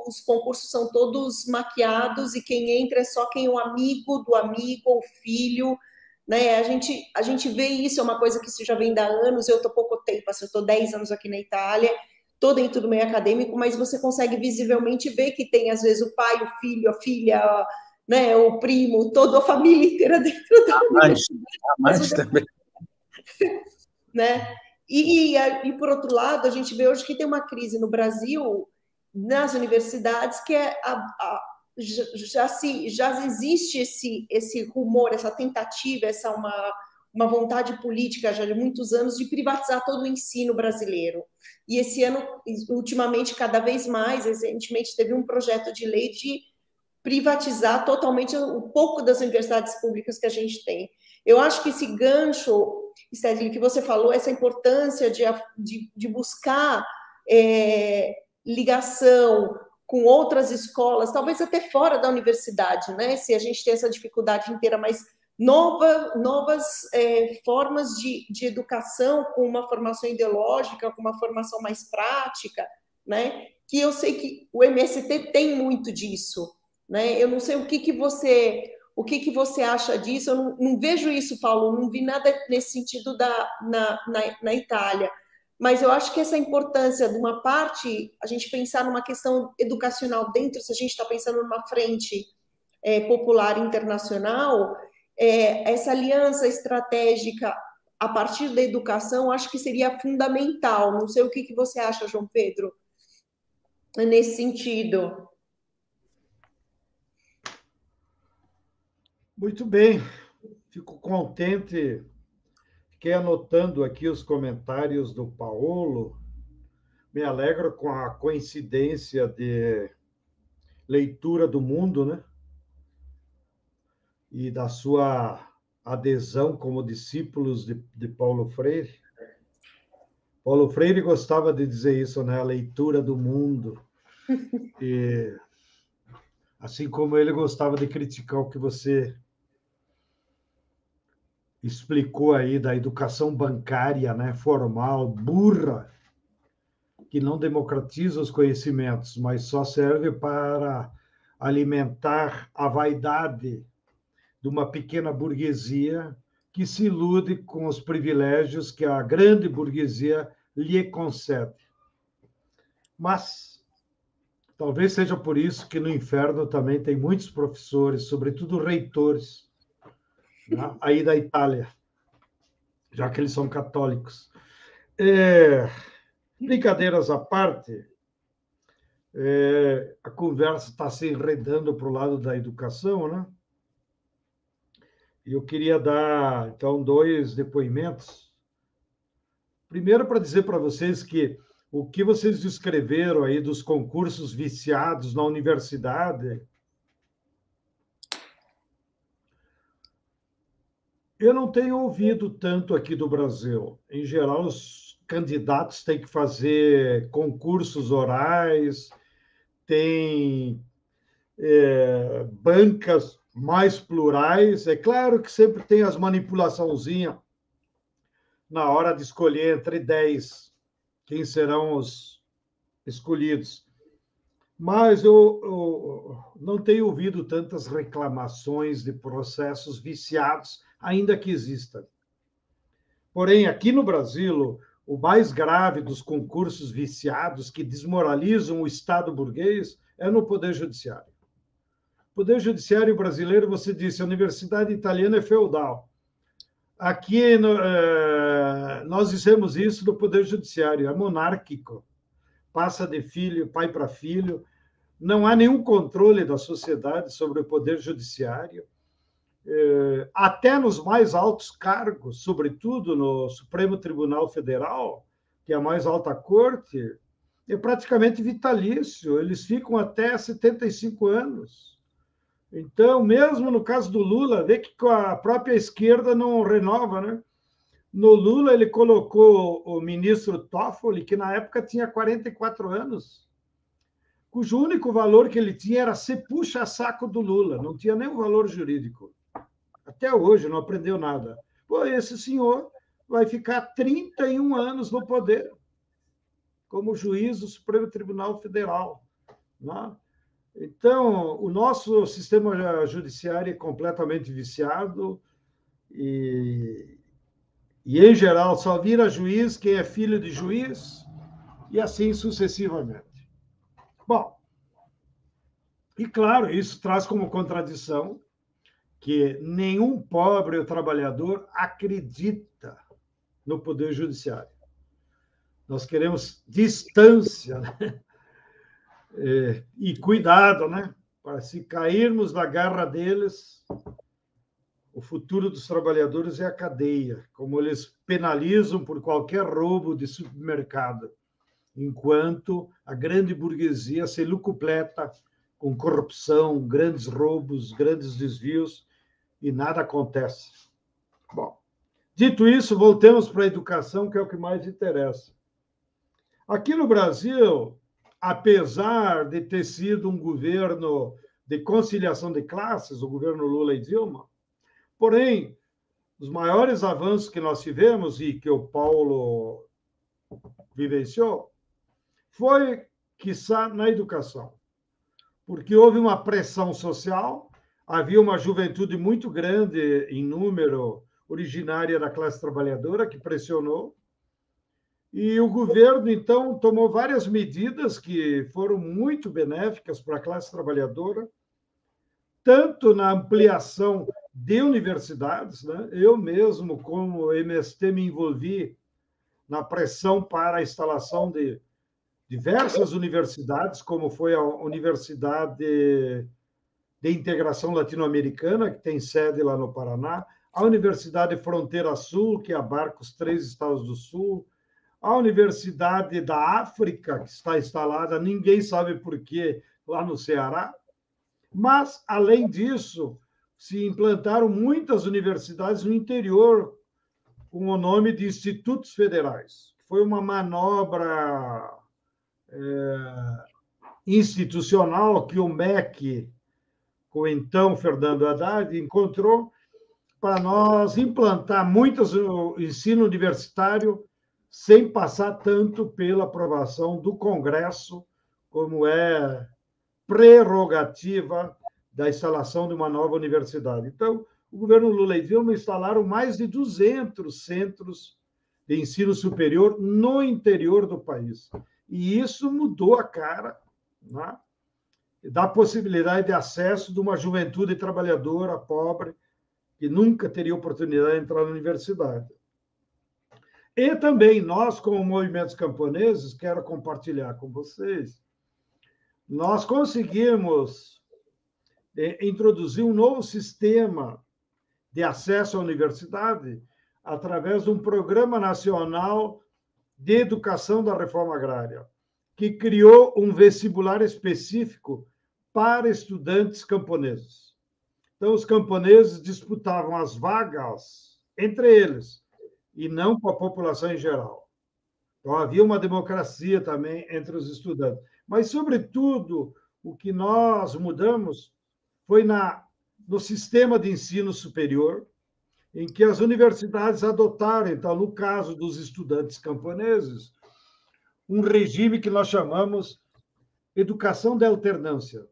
os concursos são todos maquiados, e quem entra é só quem é o amigo do amigo ou filho, né? A gente vê isso, é uma coisa que isso já vem há anos. Eu estou pouco tempo, eu estou 10 anos aqui na Itália, estou dentro do meio acadêmico, mas você consegue visivelmente ver que tem, às vezes, o pai, o filho, a filha, né, o primo, toda a família inteira dentro da universidade. A mãe também. Né? E, por outro lado, a gente vê hoje que tem uma crise no Brasil, nas universidades, que já existe esse rumor, essa tentativa, uma vontade política já de muitos anos de privatizar todo o ensino brasileiro. E esse ano, ultimamente, cada vez mais, recentemente, teve um projeto de lei de privatizar totalmente um pouco das universidades públicas que a gente tem. Eu acho que esse gancho, Stedley, que você falou, essa importância de buscar ligação com outras escolas, talvez até fora da universidade, né? Se a gente tem essa dificuldade inteira, mas novas formas de educação, com uma formação ideológica, com uma formação mais prática, né? Que eu sei que o MST tem muito disso, né? Eu não sei o que você acha disso. Eu não vejo isso, Paulo, não vi nada nesse sentido na Itália, mas eu acho que essa importância de uma parte, a gente pensar numa questão educacional dentro, se a gente está pensando numa frente popular internacional, essa aliança estratégica a partir da educação, acho que seria fundamental. Não sei o que você acha, João Pedro, nesse sentido. Muito bem, fico contente. Fiquei anotando aqui os comentários do Paulo. Me alegro com a coincidência de leitura do mundo, né? E da sua adesão como discípulos de Paulo Freire. Paulo Freire gostava de dizer isso, né? A leitura do mundo. E, assim como ele gostava de criticar o que você explicou aí da educação bancária, né, formal, burra, que não democratiza os conhecimentos, mas só serve para alimentar a vaidade de uma pequena burguesia que se ilude com os privilégios que a grande burguesia lhe concede. Mas talvez seja por isso que no inferno também tem muitos professores, sobretudo reitores, né, aí da Itália, já que eles são católicos. Brincadeiras à parte, a conversa está se enredando para o lado da educação, né? E eu queria dar, então, 2 depoimentos. Primeiro, para dizer para vocês que o que vocês descreveram aí dos concursos viciados na universidade, eu não tenho ouvido tanto aqui do Brasil. Em geral, os candidatos têm que fazer concursos orais, tem bancas mais plurais. É claro que sempre tem as manipulaçãozinhas na hora de escolher entre 10 quem serão os escolhidos. Mas eu não tenho ouvido tantas reclamações de processos viciados, ainda que existam. Porém, aqui no Brasil, o mais grave dos concursos viciados que desmoralizam o Estado burguês é no Poder Judiciário. O Poder Judiciário brasileiro, você disse, a universidade italiana é feudal. Aqui, nós dissemos isso do Poder Judiciário, é monárquico. Passa de filho, pai para filho. Não há nenhum controle da sociedade sobre o Poder Judiciário. Até nos mais altos cargos, sobretudo no Supremo Tribunal Federal, que é a mais alta corte, é praticamente vitalício. Eles ficam até 75 anos. Então, mesmo no caso do Lula, vê que a própria esquerda não renova, né? No Lula, ele colocou o ministro Toffoli, que na época tinha 44 anos, cujo único valor que ele tinha era ser puxa-saco do Lula, não tinha nenhum valor jurídico. Até hoje, não aprendeu nada. Pô, esse senhor vai ficar 31 anos no poder, como juiz do Supremo Tribunal Federal, né? Então, o nosso sistema judiciário é completamente viciado e, em geral, só vira juiz quem é filho de juiz e assim sucessivamente. Bom, e claro, isso traz como contradição que nenhum pobre ou trabalhador acredita no Poder Judiciário. Nós queremos distância, né? E cuidado, né? Para se cairmos na garra deles, o futuro dos trabalhadores é a cadeia, como eles penalizam por qualquer roubo de supermercado, enquanto a grande burguesia se lucupleta com corrupção, grandes roubos, grandes desvios, e nada acontece. Bom, dito isso, voltemos para a educação, que é o que mais interessa. Aqui no Brasil, apesar de ter sido um governo de conciliação de classes, o governo Lula e Dilma, porém, os maiores avanços que nós tivemos e que o Paulo vivenciou foi, quiçá, na educação, porque houve uma pressão social, havia uma juventude muito grande em número, originária da classe trabalhadora, que pressionou, e o governo, então, tomou várias medidas que foram muito benéficas para a classe trabalhadora, tanto na ampliação de universidades, né? Eu mesmo, como MST, me envolvi na pressão para a instalação de diversas universidades, como foi a Universidade de Integração Latino-Americana, que tem sede lá no Paraná, a Universidade Fronteira Sul, que abarca os 3 estados do Sul, a Universidade da África, que está instalada, ninguém sabe por quê, lá no Ceará. Mas, além disso, se implantaram muitas universidades no interior, com o nome de institutos federais. Foi uma manobra institucional que o MEC, com então Fernando Haddad, encontrou para nós implantar muitos ensino universitário sem passar tanto pela aprovação do Congresso, como é prerrogativa da instalação de uma nova universidade. Então, o governo Lula e Dilma instalaram mais de 200 centros de ensino superior no interior do país. E isso mudou a cara, né, da possibilidade de acesso de uma juventude trabalhadora, pobre, que nunca teria oportunidade de entrar na universidade. E também nós, como movimentos camponeses, quero compartilhar com vocês, nós conseguimos introduzir um novo sistema de acesso à universidade através de um Programa Nacional de Educação da Reforma Agrária, que criou um vestibular específico para estudantes camponeses. Então, os camponeses disputavam as vagas entre eles, e não com a população em geral. Então, havia uma democracia também entre os estudantes. Mas, sobretudo, o que nós mudamos foi no sistema de ensino superior, em que as universidades adotaram, então, no caso dos estudantes camponeses, um regime que nós chamamos educação de alternância,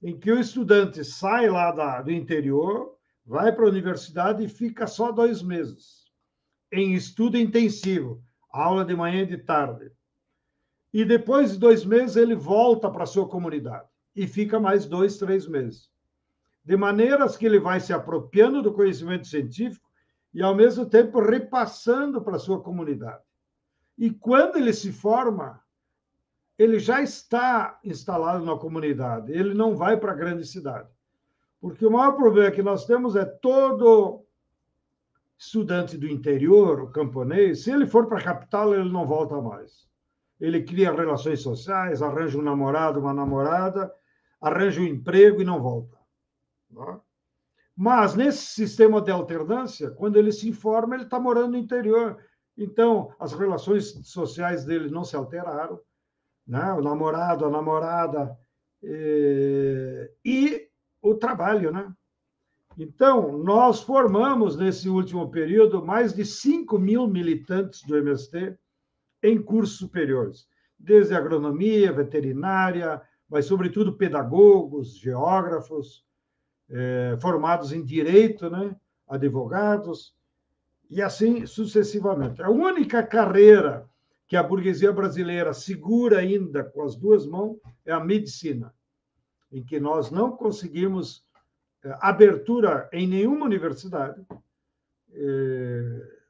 em que o estudante sai lá do interior, vai para a universidade e fica só 2 meses. em estudo intensivo, aula de manhã e de tarde. E depois de 2 meses, ele volta para a sua comunidade e fica mais 2, 3 meses. De maneiras que ele vai se apropriando do conhecimento científico e, ao mesmo tempo, repassando para a sua comunidade. E quando ele se forma, ele já está instalado na comunidade, ele não vai para a grande cidade. Porque o maior problema que nós temos é todo estudante do interior, o camponês, se ele for para a capital, ele não volta mais. Ele cria relações sociais, arranja um namorado, uma namorada, arranja um emprego e não volta. Mas, nesse sistema de alternância, quando ele se informa, ele está morando no interior. Então, as relações sociais dele não se alteraram, né? O namorado, a namorada e o trabalho, né? Então, nós formamos, nesse último período, mais de 5.000 militantes do MST em cursos superiores, desde agronomia, veterinária, mas, sobretudo, pedagogos, geógrafos, formados em direito, né? Advogados, e assim sucessivamente. A única carreira que a burguesia brasileira segura ainda com as 2 mãos é a medicina, em que nós não conseguimos abertura em nenhuma universidade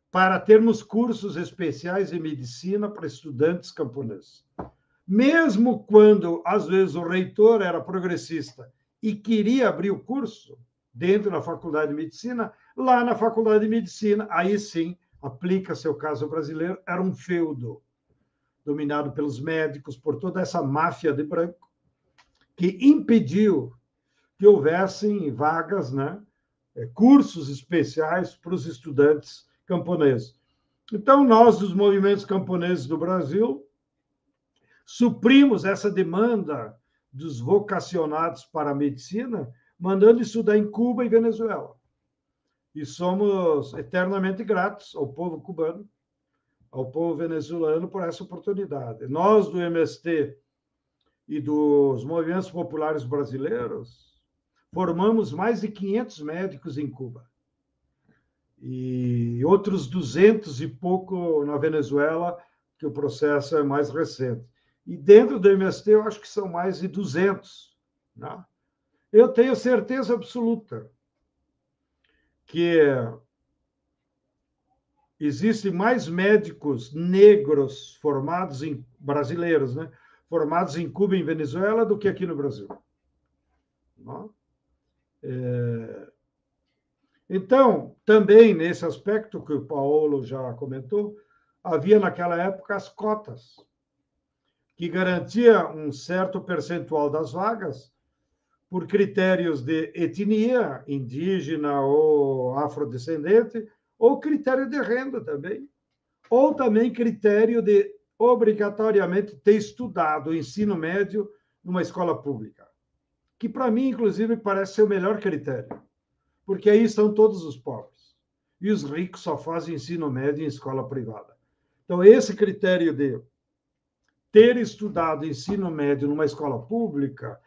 para termos cursos especiais em medicina para estudantes camponeses. Mesmo quando, às vezes, o reitor era progressista e queria abrir o curso dentro da Faculdade de Medicina, lá na Faculdade de Medicina, aí sim, aplica-se o caso brasileiro, era um feudo dominado pelos médicos, por toda essa máfia de branco, que impediu que houvessem vagas, né, cursos especiais para os estudantes camponeses. Então, nós, dos movimentos camponeses do Brasil, suprimos essa demanda dos vocacionados para a medicina, mandando estudar em Cuba e Venezuela. E somos eternamente gratos ao povo cubano, ao povo venezuelano por essa oportunidade. Nós, do MST e dos movimentos populares brasileiros, formamos mais de 500 médicos em Cuba e outros 200 e pouco na Venezuela, que o processo é mais recente. E dentro do MST, eu acho que são mais de 200. Né? Eu tenho certeza absoluta que existem mais médicos negros formados em brasileiros, né? Formados em Cuba e em Venezuela do que aqui no Brasil. Não? Então, também nesse aspecto que o Paulo já comentou, havia naquela época as cotas, que garantia um certo percentual das vagas por critérios de etnia, indígena ou afrodescendente, ou critério de renda também, ou também critério de obrigatoriamente ter estudado o ensino médio numa escola pública, que para mim, inclusive, parece ser o melhor critério, porque aí estão todos os pobres, e os ricos só fazem ensino médio em escola privada. Então, esse critério de ter estudado ensino médio numa escola pública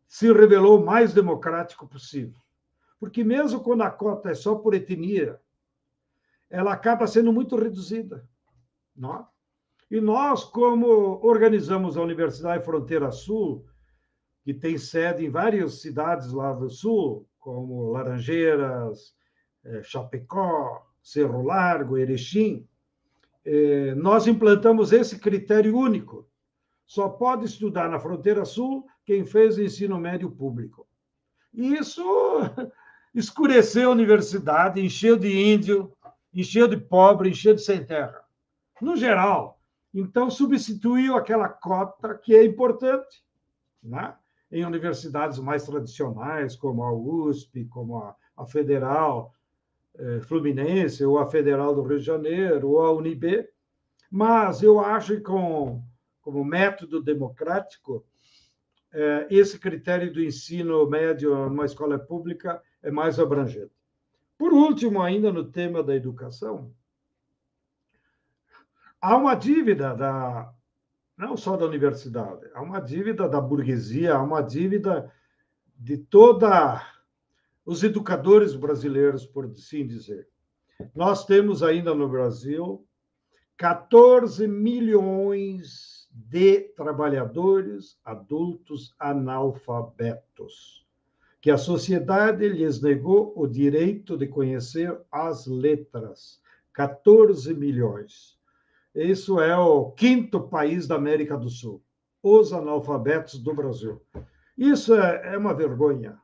se revelou o mais democrático possível, porque mesmo quando a cota é só por etnia, ela acaba sendo muito reduzida. Não? E nós, como organizamos a Universidade Fronteira Sul, que tem sede em várias cidades lá do Sul, como Laranjeiras, Chapecó, Cerro Largo, Erechim, nós implantamos esse critério único. Só pode estudar na Fronteira Sul quem fez o ensino médio público. E isso escureceu a universidade, encheu de índio, encheu de pobre, encheu de sem terra. No geral. Então, substituiu aquela cota que é importante, né? Em universidades mais tradicionais, como a USP, como a Federal Fluminense, ou a Federal do Rio de Janeiro, ou a UNB. Mas eu acho que, como método democrático, esse critério do ensino médio numa escola pública é mais abrangente. Por último, ainda no tema da educação, há uma dívida não só da universidade, há uma dívida da burguesia, há uma dívida de todos os educadores brasileiros, por assim dizer. Nós temos ainda no Brasil 14 milhões de trabalhadores adultos analfabetos, que a sociedade lhes negou o direito de conhecer as letras. 14 milhões. Isso é o 5º país da América do Sul, os analfabetos do Brasil. Isso é uma vergonha.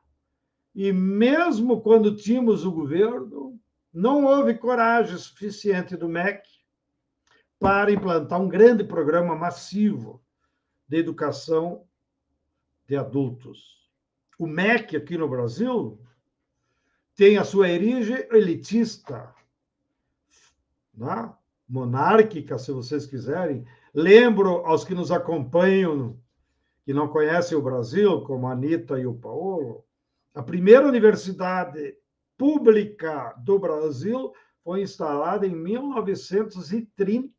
E mesmo quando tínhamos o governo, não houve coragem suficiente do MEC para implantar um grande programa massivo de educação de adultos. O MEC aqui no Brasil tem a sua origem elitista, né? Monárquica, se vocês quiserem. Lembro aos que nos acompanham, que não conhecem o Brasil, como a Anitta e o Paulo, a primeira universidade pública do Brasil foi instalada em 1930.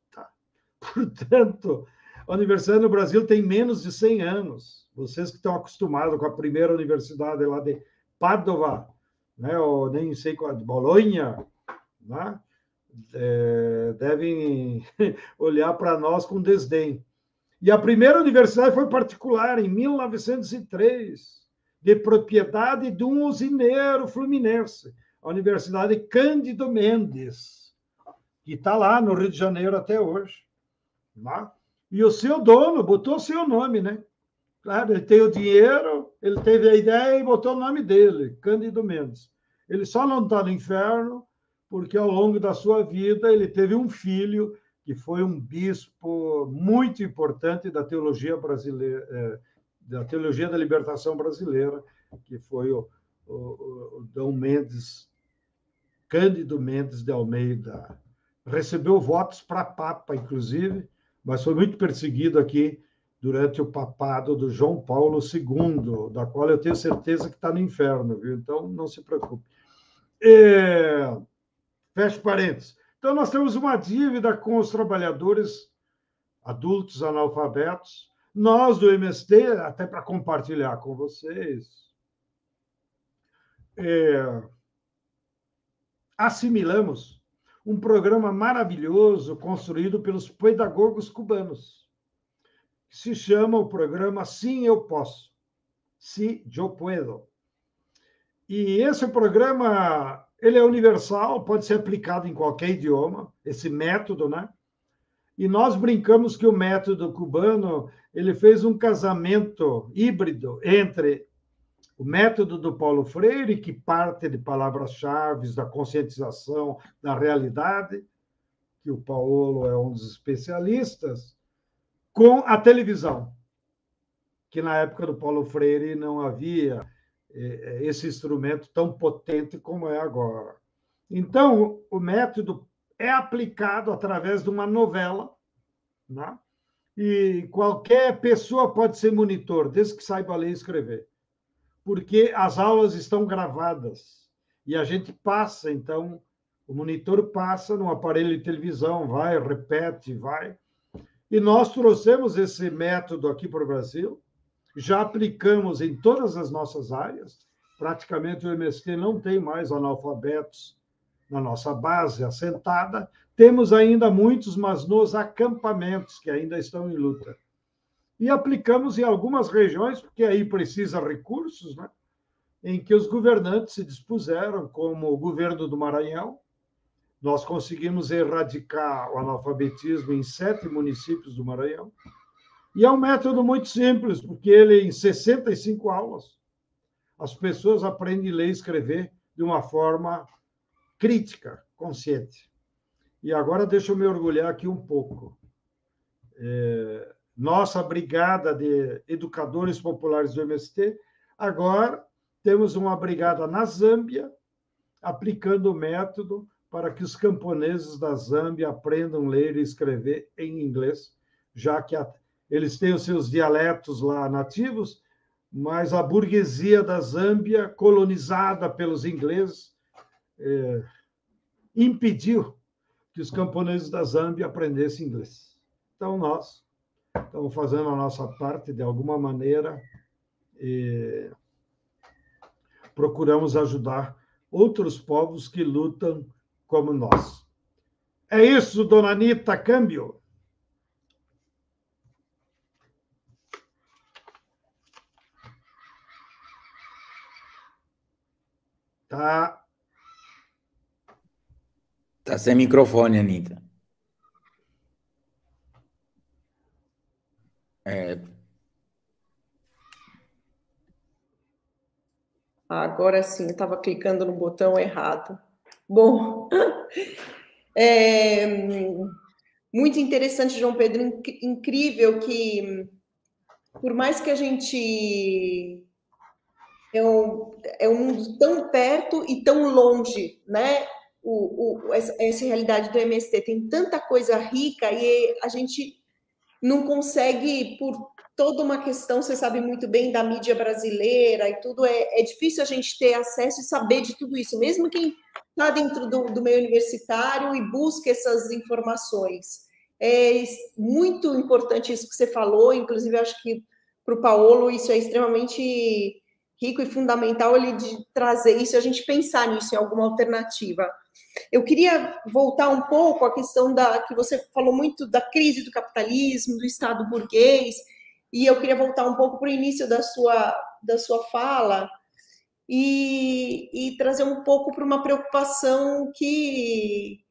Portanto, a universidade no Brasil tem menos de 100 anos. Vocês que estão acostumados com a primeira universidade lá de Padova, né, ou nem sei qual, de Bolonha, né, devem olhar para nós com desdém. E a primeira universidade foi particular, em 1903, de propriedade de um usineiro fluminense, a Universidade Cândido Mendes, que está lá no Rio de Janeiro até hoje. Né? E o seu dono botou o seu nome, né? Claro, ele tem o dinheiro, ele teve a ideia e botou o nome dele, Cândido Mendes. Ele só não está no inferno porque, ao longo da sua vida, ele teve um filho que foi um bispo muito importante da teologia brasileira, da teologia da libertação brasileira, que foi o Dom Mendes, Cândido Mendes de Almeida. Recebeu votos para Papa, inclusive, mas foi muito perseguido aqui durante o papado do João Paulo II, da qual eu tenho certeza que está no inferno, viu? Então, não se preocupe. Feche parênteses. Então, nós temos uma dívida com os trabalhadores adultos analfabetos. Nós, do MST, até para compartilhar com vocês, assimilamos um programa maravilhoso construído pelos pedagogos cubanos, que se chama o programa Sim, Eu Posso. Si, yo puedo. E esse programa, ele é universal, pode ser aplicado em qualquer idioma, esse método, né? E nós brincamos que o método cubano, ele fez um casamento híbrido entre o método do Paulo Freire, que parte de palavras-chave da conscientização da realidade, que o Paulo é um dos especialistas, com a televisão, que na época do Paulo Freire não havia esse instrumento tão potente como é agora. Então, o método é aplicado através de uma novela, né? E qualquer pessoa pode ser monitor, desde que saiba ler e escrever, porque as aulas estão gravadas e a gente passa, então, o monitor passa no aparelho de televisão, vai, repete, vai. E nós trouxemos esse método aqui para o Brasil, já aplicamos em todas as nossas áreas, praticamente o MST não tem mais analfabetos na nossa base assentada, temos ainda muitos, mas nos acampamentos, que ainda estão em luta. E aplicamos em algumas regiões, porque aí precisa recursos, né? Em que os governantes se dispuseram, como o governo do Maranhão. Nós conseguimos erradicar o analfabetismo em 7 municípios do Maranhão. E é um método muito simples, porque ele, em 65 aulas, as pessoas aprendem a ler e escrever de uma forma crítica, consciente. E agora deixa eu me orgulhar aqui um pouco. Nossa brigada de educadores populares do MST, agora temos uma brigada na Zâmbia, aplicando o método para que os camponeses da Zâmbia aprendam a ler e escrever em inglês, já que eles têm os seus dialetos lá nativos, mas a burguesia da Zâmbia, colonizada pelos ingleses, impediu que os camponeses da Zâmbia aprendessem inglês. Então, nós estamos fazendo a nossa parte, de alguma maneira, e procuramos ajudar outros povos que lutam como nós. É isso, dona Anita, câmbio. Tá. Tá sem microfone, Anitta. Agora sim, eu estava clicando no botão errado. Bom, muito interessante, João Pedro, incrível que, por mais que a gente é um mundo tão perto e tão longe, né? Essa realidade do MST tem tanta coisa rica e a gente não consegue, por toda uma questão, você sabe muito bem, da mídia brasileira e tudo, é difícil a gente ter acesso e saber de tudo isso, mesmo quem está dentro do meio universitário e busca essas informações. É muito importante isso que você falou, inclusive acho que para o Paulo isso é extremamente rico e fundamental ele de trazer isso, a gente pensar nisso em alguma alternativa. Eu queria voltar um pouco à questão que você falou muito da crise do capitalismo, do Estado burguês, e eu queria voltar um pouco para o início da sua fala e trazer um pouco para uma preocupação que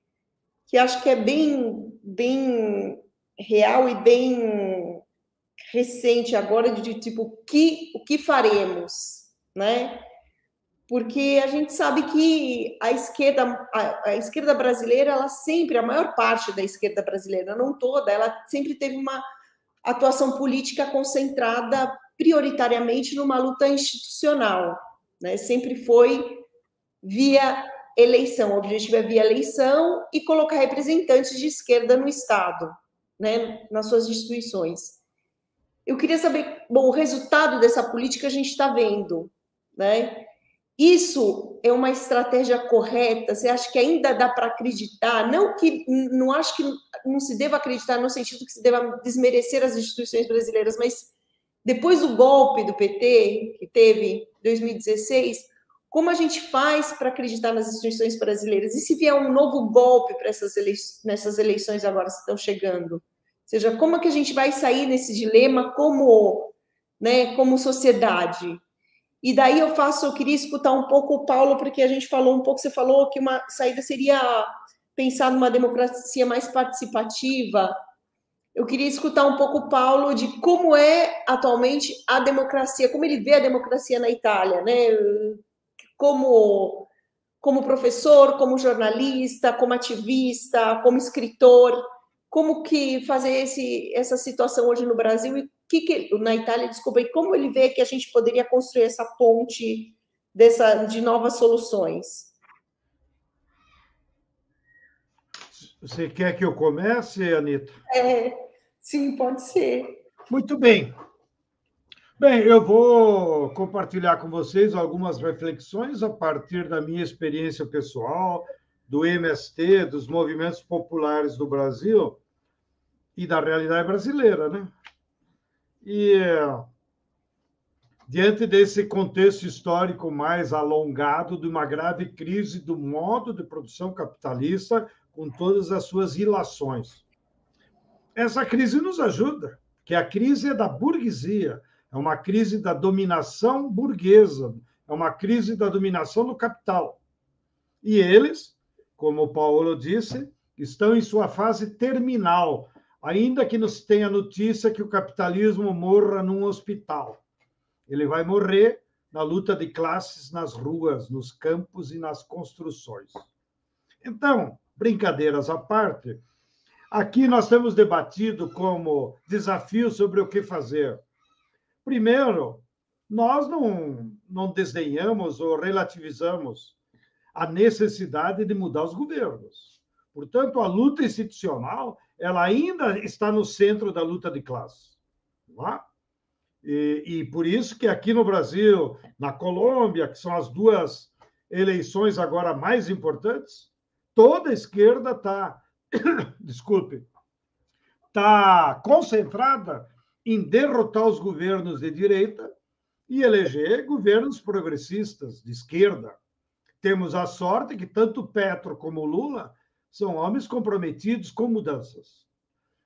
acho que é bem real e bem recente agora, de tipo, o que faremos, né? Porque a gente sabe que a esquerda brasileira, ela sempre, a maior parte da esquerda brasileira, não toda, ela sempre teve uma atuação política concentrada prioritariamente numa luta institucional, né? Sempre foi via eleição, o objetivo é via eleição e colocar representantes de esquerda no Estado, né? Nas suas instituições. Eu queria saber, bom, o resultado dessa política a gente está vendo, né? Isso é uma estratégia correta? Você acha que ainda dá para acreditar? Não acho que não se deva acreditar no sentido que se deva desmerecer as instituições brasileiras, mas depois do golpe do PT, que teve em 2016, como a gente faz para acreditar nas instituições brasileiras? E se vier um novo golpe para nessas eleições agora que estão chegando? Ou seja, como é que a gente vai sair nesse dilema como sociedade? E daí eu queria escutar um pouco o Paulo, porque a gente falou um pouco, você falou que uma saída seria pensar numa democracia mais participativa. Eu queria escutar um pouco o Paulo de como é atualmente a democracia, como ele vê a democracia na Itália, né? Como professor, como jornalista, como ativista, como escritor, como que fazer essa situação hoje no Brasil e na Itália, desculpa, e como ele vê que a gente poderia construir essa ponte de novas soluções? Você quer que eu comece, Anita? Sim, pode ser. Muito bem. Bem, eu vou compartilhar com vocês algumas reflexões a partir da minha experiência pessoal, do MST, dos movimentos populares do Brasil e da realidade brasileira, né? E diante desse contexto histórico mais alongado de uma grave crise do modo de produção capitalista com todas as suas ilações. Essa crise nos ajuda, que a crise é da burguesia, é uma crise da dominação burguesa, é uma crise da dominação do capital. E eles, como o Paulo disse, estão em sua fase terminal, ainda que nos tenha notícia que o capitalismo morra num hospital. Ele vai morrer na luta de classes nas ruas, nos campos e nas construções. Então, brincadeiras à parte, aqui nós temos debatido como desafio sobre o que fazer. Primeiro, nós não desdenhamos ou relativizamos a necessidade de mudar os governos. Portanto, a luta institucional ela ainda está no centro da luta de classe. Não é? E por isso que aqui no Brasil, na Colômbia, que são as duas eleições agora mais importantes, toda a esquerda está, desculpe, está concentrada em derrotar os governos de direita e eleger governos progressistas, de esquerda, temos a sorte que tanto Petro como Lula são homens comprometidos com mudanças.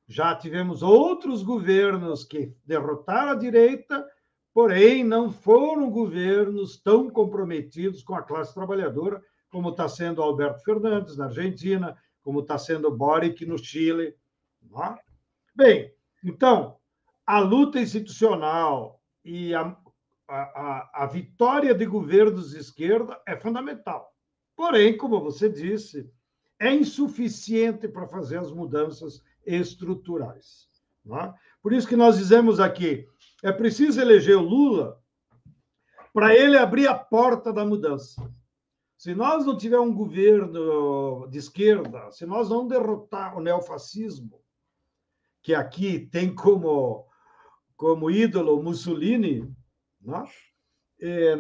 Já tivemos outros governos que derrotaram a direita, porém não foram governos tão comprometidos com a classe trabalhadora, como está sendo Alberto Fernandes na Argentina, como está sendo Boric no Chile. Não é? Bem, então, a luta institucional e a vitória de governos de esquerda é fundamental. Porém, como você disse, é insuficiente para fazer as mudanças estruturais. Não é? Por isso que nós dizemos aqui, é preciso eleger o Lula para ele abrir a porta da mudança. Se nós não tivermos um governo de esquerda, se nós não derrotar o neofascismo, que aqui tem como ídolo Mussolini, né?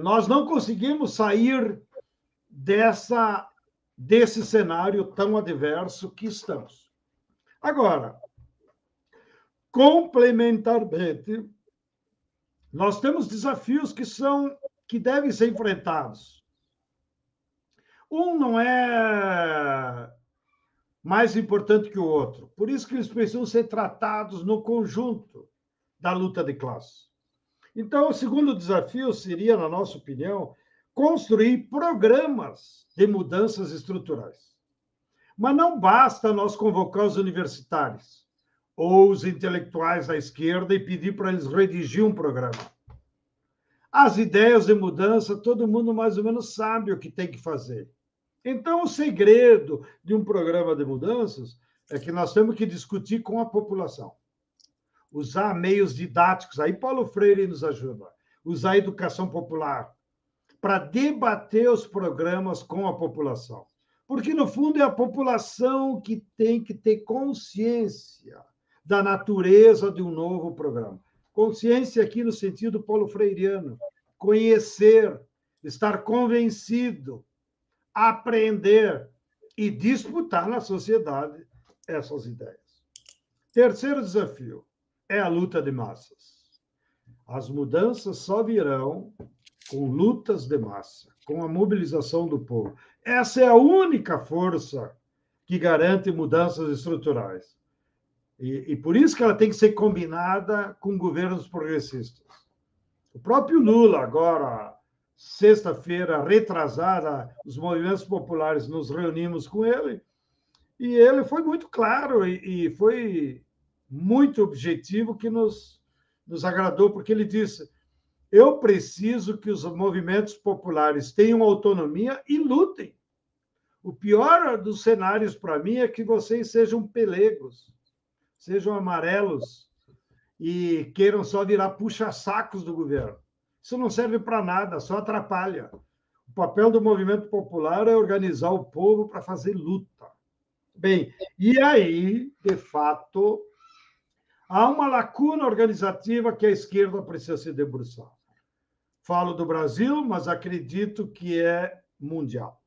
Nós não conseguimos sair desse cenário tão adverso que estamos. Agora, complementarmente, nós temos desafios que devem ser enfrentados. Um não é mais importante que o outro. Por isso que eles precisam ser tratados no conjunto da luta de classe. Então, o segundo desafio seria, na nossa opinião, construir programas de mudanças estruturais. Mas não basta nós convocar os universitários ou os intelectuais da esquerda e pedir para eles redigir um programa. As ideias de mudança, todo mundo mais ou menos sabe o que tem que fazer. Então, o segredo de um programa de mudanças é que nós temos que discutir com a população. Usar meios didáticos, aí Paulo Freire nos ajuda. Usar a educação popular para debater os programas com a população. Porque, no fundo, é a população que tem que ter consciência da natureza de um novo programa. Consciência aqui no sentido paulo freireano. Conhecer, estar convencido, aprender e disputar na sociedade essas ideias. Terceiro desafio é a luta de massas. As mudanças só virão com lutas de massa, com a mobilização do povo. Essa é a única força que garante mudanças estruturais. E por isso que ela tem que ser combinada com governos progressistas. O próprio Lula, agora, sexta-feira retrasada, os movimentos populares nos reunimos com ele, e ele foi muito claro e foi muito objetivo, que nos agradou, porque ele disse: eu preciso que os movimentos populares tenham autonomia e lutem. O pior dos cenários para mim é que vocês sejam pelegos, sejam amarelos e queiram só virar puxa-sacos do governo. Isso não serve para nada, só atrapalha. O papel do movimento popular é organizar o povo para fazer luta. Bem, e aí, de fato, há uma lacuna organizativa que a esquerda precisa se debruçar. Falo do Brasil, mas acredito que é mundial.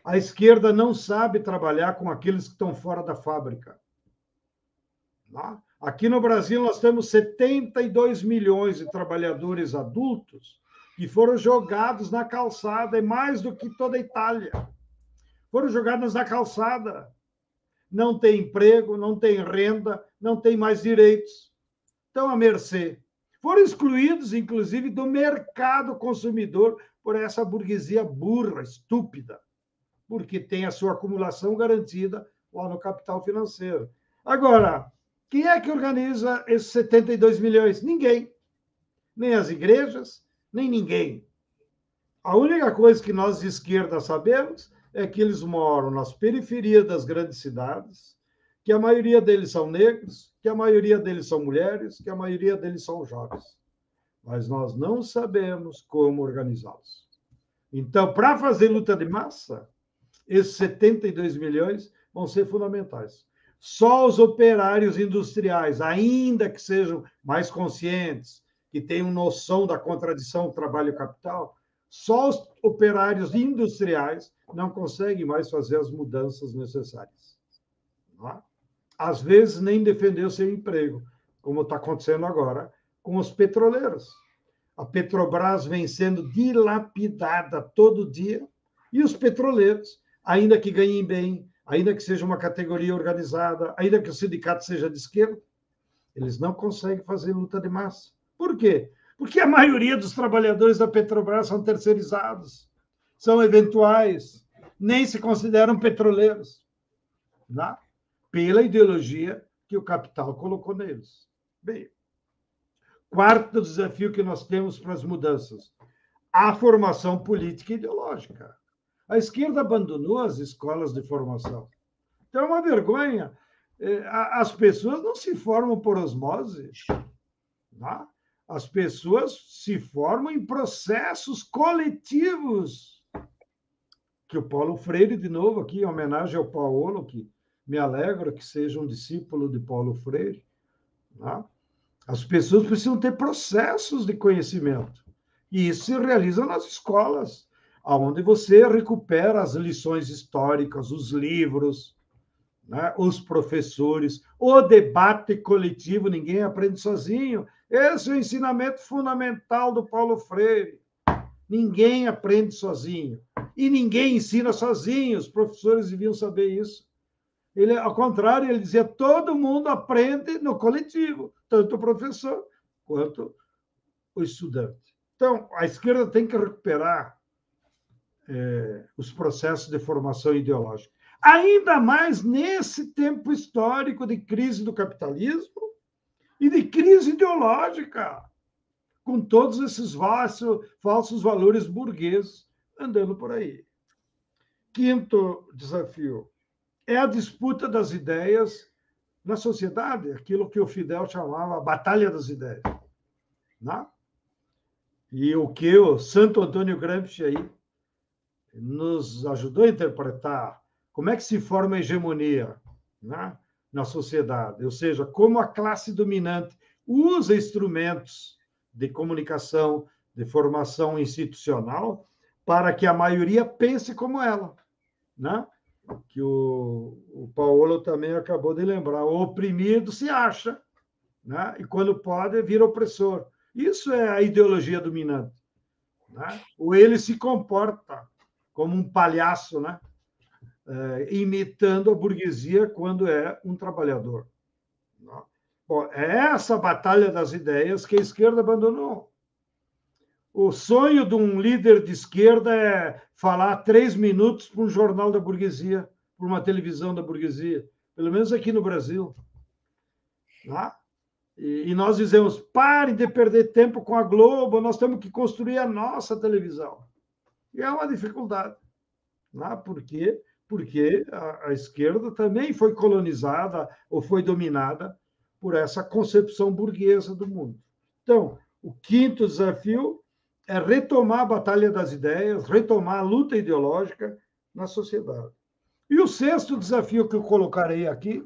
A esquerda não sabe trabalhar com aqueles que estão fora da fábrica. Aqui no Brasil, nós temos 72 milhões de trabalhadores adultos que foram jogados na calçada, e mais do que toda a Itália. Foram jogados na calçada. Não tem emprego, não tem renda, não tem mais direitos. Estão à mercê. Foram excluídos, inclusive, do mercado consumidor por essa burguesia burra, estúpida, porque tem a sua acumulação garantida lá no capital financeiro. Agora, quem é que organiza esses 72 milhões? Ninguém. Nem as igrejas, nem ninguém. A única coisa que nós de esquerda sabemos é que eles moram nas periferias das grandes cidades, que a maioria deles são negros, que a maioria deles são mulheres, que a maioria deles são jovens. Mas nós não sabemos como organizá-los. Então, para fazer luta de massa, esses 72 milhões vão ser fundamentais. Só os operários industriais, ainda que sejam mais conscientes, que tenham noção da contradição do trabalho e capital, só os operários industriais não conseguem mais fazer as mudanças necessárias. Não é? Às vezes, nem defender o seu emprego, como está acontecendo agora com os petroleiros. A Petrobras vem sendo dilapidada todo dia E os petroleiros, ainda que ganhem bem, ainda que seja uma categoria organizada, ainda que o sindicato seja de esquerda, eles não conseguem fazer luta de massa. Por quê? Porque a maioria dos trabalhadores da Petrobras são terceirizados, são eventuais, nem se consideram petroleiros, né? Pela ideologia que o capital colocou neles. Bem, quarto desafio que nós temos para as mudanças, a formação política e ideológica. A esquerda abandonou as escolas de formação. Então, é uma vergonha. As pessoas não se formam por osmose. Tá? As pessoas se formam em processos coletivos. Que o Paulo Freire, de novo, aqui, em homenagem ao Paulo, que me alegra que seja um discípulo de Paulo Freire. Tá? As pessoas precisam ter processos de conhecimento. E isso se realiza nas escolas, onde você recupera as lições históricas, os livros, né, os professores, o debate coletivo, ninguém aprende sozinho. Esse é o ensinamento fundamental do Paulo Freire. Ninguém aprende sozinho. E ninguém ensina sozinho. Os professores deviam saber isso. Ele, ao contrário, ele dizia, todo mundo aprende no coletivo, tanto o professor quanto o estudante. Então, a esquerda tem que recuperar os processos de formação ideológica. Ainda mais nesse tempo histórico de crise do capitalismo e de crise ideológica, com todos esses falsos valores burgueses andando por aí. Quinto desafio é a disputa das ideias na sociedade, aquilo que o Fidel chamava a batalha das ideias. Né? E o que o Santo Antônio Gramsci aí nos ajudou a interpretar como é que se forma a hegemonia, né, na sociedade, ou seja, como a classe dominante usa instrumentos de comunicação, de formação institucional, para que a maioria pense como ela, né? Que o Paulo também acabou de lembrar, o oprimido se acha, né? E quando pode, vira opressor. Isso é a ideologia dominante, né? Ou ele se comporta como um palhaço, né? Imitando a burguesia quando é um trabalhador. Né? Bom, é essa batalha das ideias que a esquerda abandonou. O sonho de um líder de esquerda é falar 3 minutos para um jornal da burguesia, para uma televisão da burguesia, pelo menos aqui no Brasil. Né? E nós dizemos, pare de perder tempo com a Globo, nós temos que construir a nossa televisão. E é uma dificuldade. Né? Por quê? Porque a esquerda também foi colonizada ou foi dominada por essa concepção burguesa do mundo. Então, o quinto desafio é retomar a batalha das ideias, retomar a luta ideológica na sociedade. E o sexto desafio que eu colocarei aqui,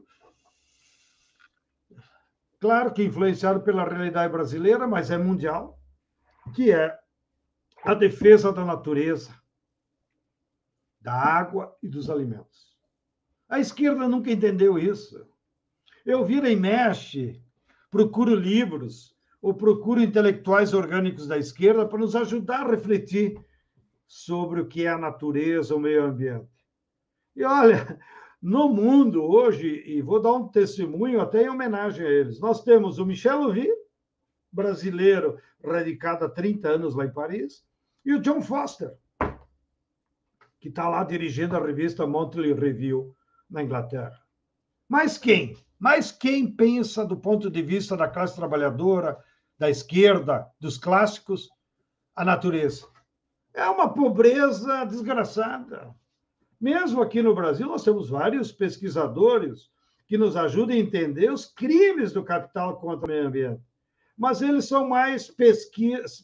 claro que influenciado pela realidade brasileira, mas é mundial, que é a defesa da natureza, da água e dos alimentos. A esquerda nunca entendeu isso. Eu vira e mexe, procuro livros ou procuro intelectuais orgânicos da esquerda para nos ajudar a refletir sobre o que é a natureza, o meio ambiente. E olha, no mundo hoje, e vou dar um testemunho até em homenagem a eles, nós temos o Michel Louvi, brasileiro radicado há 30 anos lá em Paris, e o John Foster, que está lá dirigindo a revista Monthly Review na Inglaterra. Mas quem? Mas quem pensa do ponto de vista da classe trabalhadora, da esquerda, dos clássicos, a natureza? É uma pobreza desgraçada. Mesmo aqui no Brasil, nós temos vários pesquisadores que nos ajudam a entender os crimes do capital contra o meio ambiente. Mas eles são mais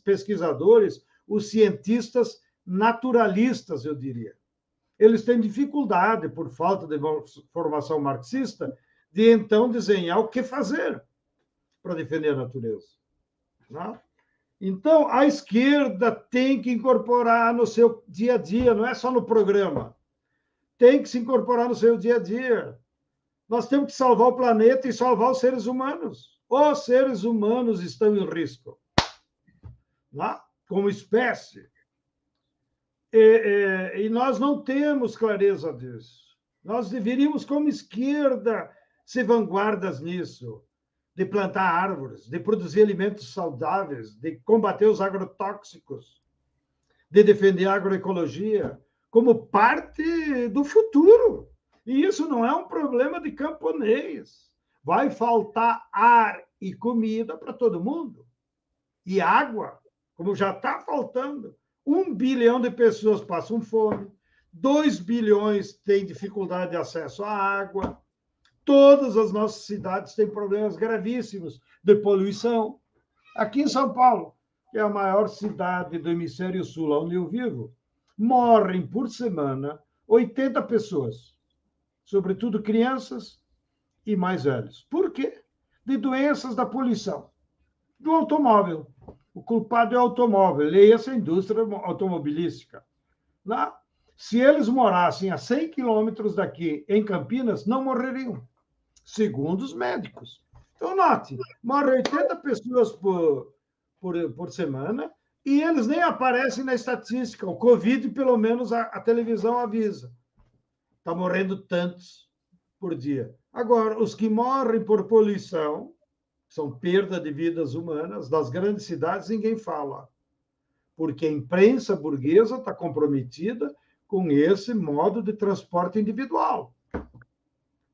pesquisadores, os cientistas naturalistas, eu diria. Eles têm dificuldade, por falta de formação marxista, de então desenhar o que fazer para defender a natureza. Não? Então, a esquerda tem que incorporar no seu dia a dia, não é só no programa. Tem que se incorporar no seu dia a dia. Nós temos que salvar o planeta e salvar os seres humanos. Os seres humanos estão em risco. Não? Como espécie. E nós não temos clareza disso. Nós deveríamos, como esquerda, ser vanguardas nisso, de plantar árvores, de produzir alimentos saudáveis, de combater os agrotóxicos, de defender a agroecologia como parte do futuro. E isso não é um problema de camponês. Vai faltar ar e comida para todo mundo. E água, como já está faltando. 1 bilhão de pessoas passam fome, 2 bilhões têm dificuldade de acesso à água, todas as nossas cidades têm problemas gravíssimos de poluição. Aqui em São Paulo, que é a maior cidade do hemisfério sul, onde eu vivo, morrem por semana 80 pessoas, sobretudo crianças e mais velhos. Por quê? De doenças da poluição, do automóvel. O culpado é o automóvel, leia-se a indústria automobilística. Lá, se eles morassem a 100 quilômetros daqui, em Campinas, não morreriam, segundo os médicos. Então, note, morrem 80 pessoas por semana e eles nem aparecem na estatística. O Covid, pelo menos, a televisão avisa. Está morrendo tantos por dia. Agora, os que morrem por poluição, são perda de vidas humanas, das grandes cidades, ninguém fala. Porque a imprensa burguesa está comprometida com esse modo de transporte individual.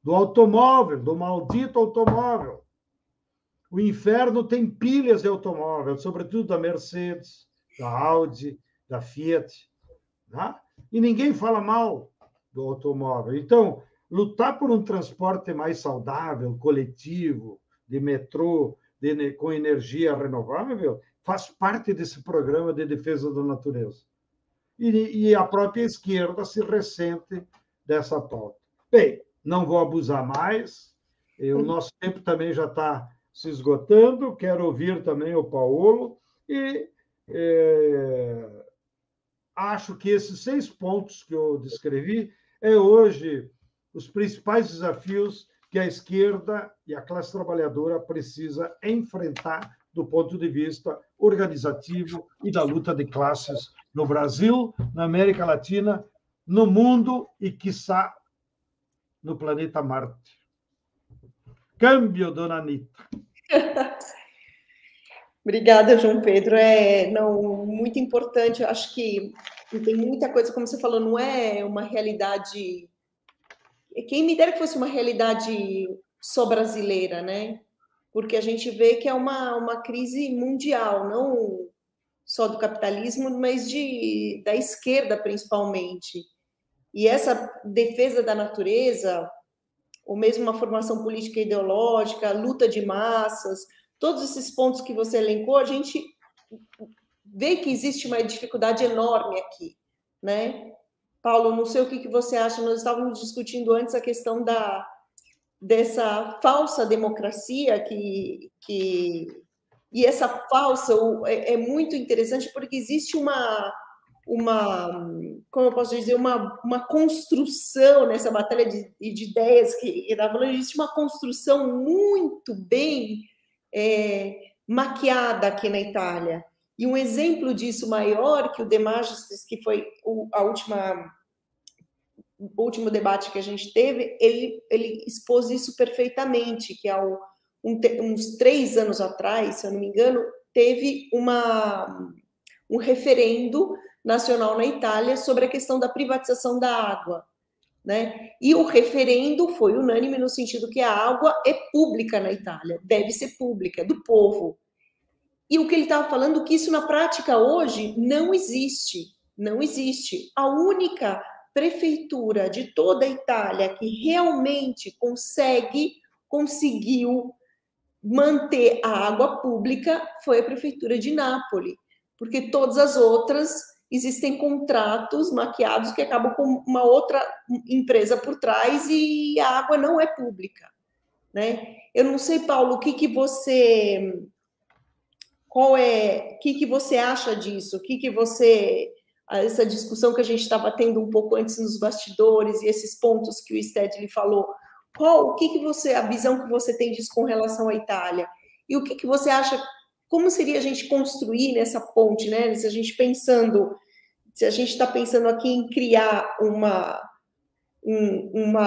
Do automóvel, do maldito automóvel. O inferno tem pilhas de automóvel, sobretudo da Mercedes, da Audi, da Fiat. Né? E ninguém fala mal do automóvel. Então, lutar por um transporte mais saudável, coletivo, de metrô, com energia renovável, faz parte desse programa de defesa da natureza. E a própria esquerda se ressente dessa pauta. Bem, não vou abusar mais, o nosso tempo também já está se esgotando, quero ouvir também o Paulo, e acho que esses 6 pontos que eu descrevi é hoje os principais desafios que a esquerda e a classe trabalhadora precisa enfrentar do ponto de vista organizativo e da luta de classes no Brasil, na América Latina, no mundo e, quiçá, no planeta Marte. Câmbio, dona Anitta. Obrigada, João Pedro. Muito importante. Eu acho que tem muita coisa, como você falou, não é uma realidade. Quem me dera que fosse uma realidade só brasileira, né? Porque a gente vê que é uma crise mundial, não só do capitalismo, mas da esquerda, principalmente. E essa defesa da natureza, ou mesmo uma formação política e ideológica, luta de massas, todos esses pontos que você elencou, a gente vê que existe uma dificuldade enorme aqui, né? Paulo, não sei o que você acha, nós estávamos discutindo antes a questão dessa falsa democracia e essa falsa é muito interessante porque existe uma como eu posso dizer, uma construção nessa batalha de ideias que estava falando, existe uma construção muito bem maquiada aqui na Itália. E um exemplo disso maior que o De Magistris, que foi o último debate que a gente teve, ele expôs isso perfeitamente, que há uns 3 anos atrás, se eu não me engano, teve um referendo nacional na Itália sobre a questão da privatização da água, né? E o referendo foi unânime no sentido que a água é pública na Itália, deve ser pública, do povo. E o que ele estava falando, que isso na prática hoje não existe, não existe. A única prefeitura de toda a Itália que realmente conseguiu manter a água pública foi a prefeitura de Nápoles, porque todas as outras existem contratos maquiados que acabam com uma outra empresa por trás e a água não é pública, né? Eu não sei, Paulo, o que você acha disso? Essa discussão que a gente estava tendo um pouco antes nos bastidores e esses pontos que o Stedley falou, a visão que você tem disso com relação à Itália? E o que você acha, como seria a gente construir nessa ponte, né? Se a gente pensando se a gente está pensando aqui em criar uma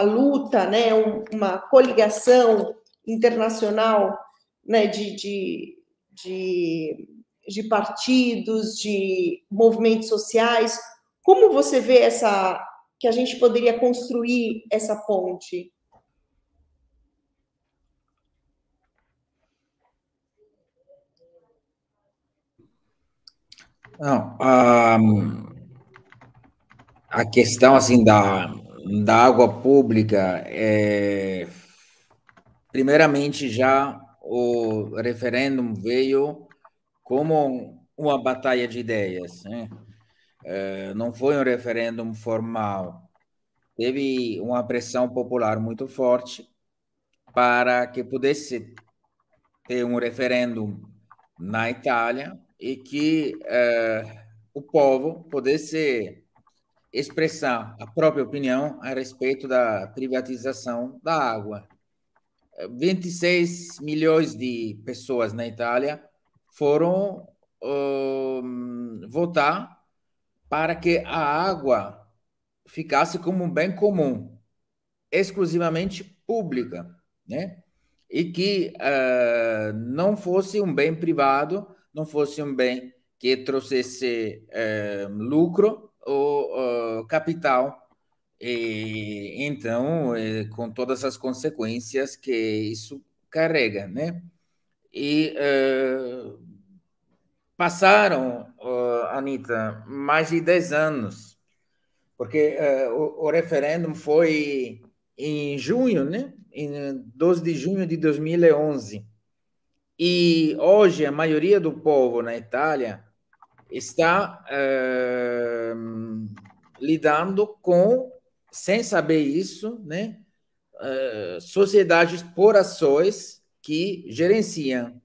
luta, né, uma coligação internacional, né, de partidos, de movimentos sociais, como você vê que a gente poderia construir essa ponte? Não, a questão assim da água pública primeiramente já o referêndum veio como uma batalha de ideias, né? Não foi um referêndum formal. Teve uma pressão popular muito forte para que pudesse ter um referêndum na Itália e que o povo pudesse expressar a própria opinião a respeito da privatização da água. 26 milhões de pessoas na Itália foram votar para que a água ficasse como um bem comum, exclusivamente pública, né? E que não fosse um bem privado, não fosse um bem que trouxesse lucro ou capital. E, então, com todas as consequências que isso carrega, né? E passaram, Anita, mais de 10 anos, porque o referendo foi em junho, né? Em 12 de junho de 2011. E hoje a maioria do povo na Itália está lidando com, sem saber isso, né? Sociedades por ações que gerenciam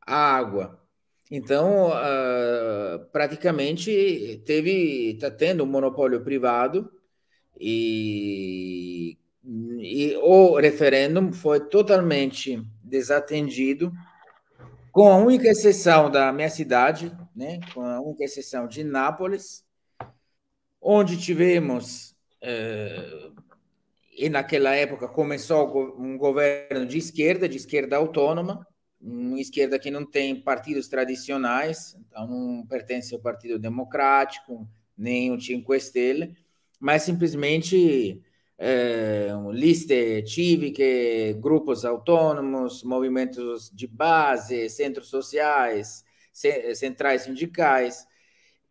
a água. Então, praticamente está tendo um monopólio privado e o referêndum foi totalmente desatendido, com a única exceção da minha cidade, né, com a única exceção de Nápoles, onde tivemos, e naquela época começou um governo de esquerda autônoma, uma esquerda que não tem partidos tradicionais, então não pertence ao Partido Democrático, nem o Cinque Stelle, mas simplesmente liste cíviche, grupos autônomos, movimentos de base, centros sociais, centrais sindicais,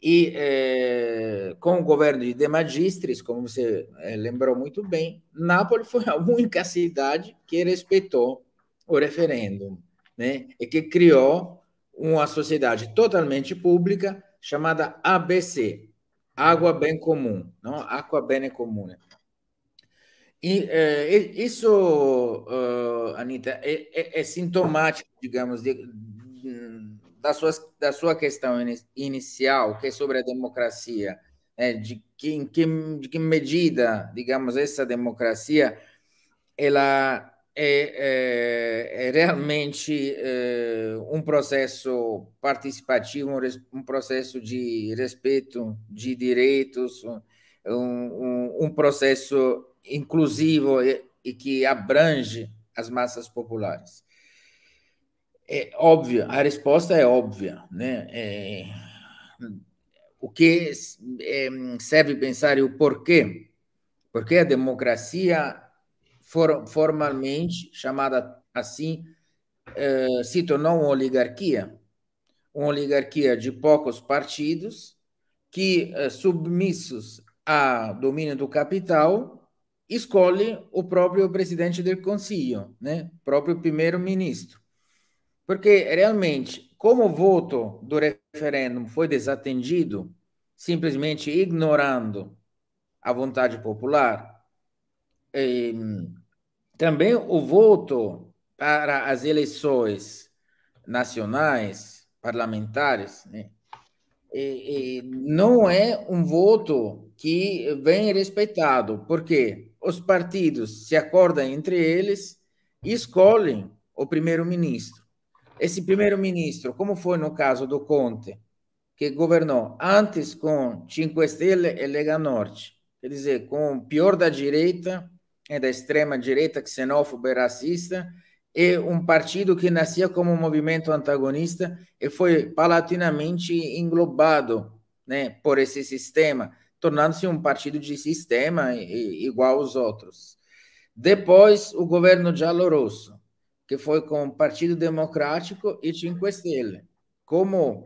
e com o governo de De Magistris, como você lembrou muito bem, Nápoles foi a única cidade que respeitou o referêndum, né? E que criou uma sociedade totalmente pública chamada ABC, Água Bem Comum, não? Acqua Bene Comune. E isso, Anita, é sintomático, digamos, da sua questão inicial, que é sobre a democracia, de que medida, digamos, essa democracia ela é realmente um processo participativo, um processo de respeito de direitos, um processo inclusivo e que abrange as massas populares. É óbvio, a resposta é óbvia, né? O que serve pensar é o porquê. Porque a democracia, formalmente chamada assim, se tornou uma oligarquia de poucos partidos que, submissos ao domínio do capital, escolhe o próprio presidente do Conselho, né? O próprio primeiro-ministro. Porque, realmente, como o voto do referendo foi desatendido, simplesmente ignorando a vontade popular, também o voto para as eleições nacionais, parlamentares, né, não é um voto que vem respeitado, porque os partidos se acordam entre eles e escolhem o primeiro-ministro. Esse primeiro-ministro, como foi no caso do Conte, que governou antes com Cinque Stelle e Lega Norte, quer dizer, com o pior da direita, da extrema direita, xenófoba e racista, e um partido que nascia como um movimento antagonista e foi paulatinamente englobado, né, por esse sistema, tornando-se um partido de sistema igual aos outros. Depois, o governo Giallorosso, que foi com o Partido Democrático e Cinque Stelle, como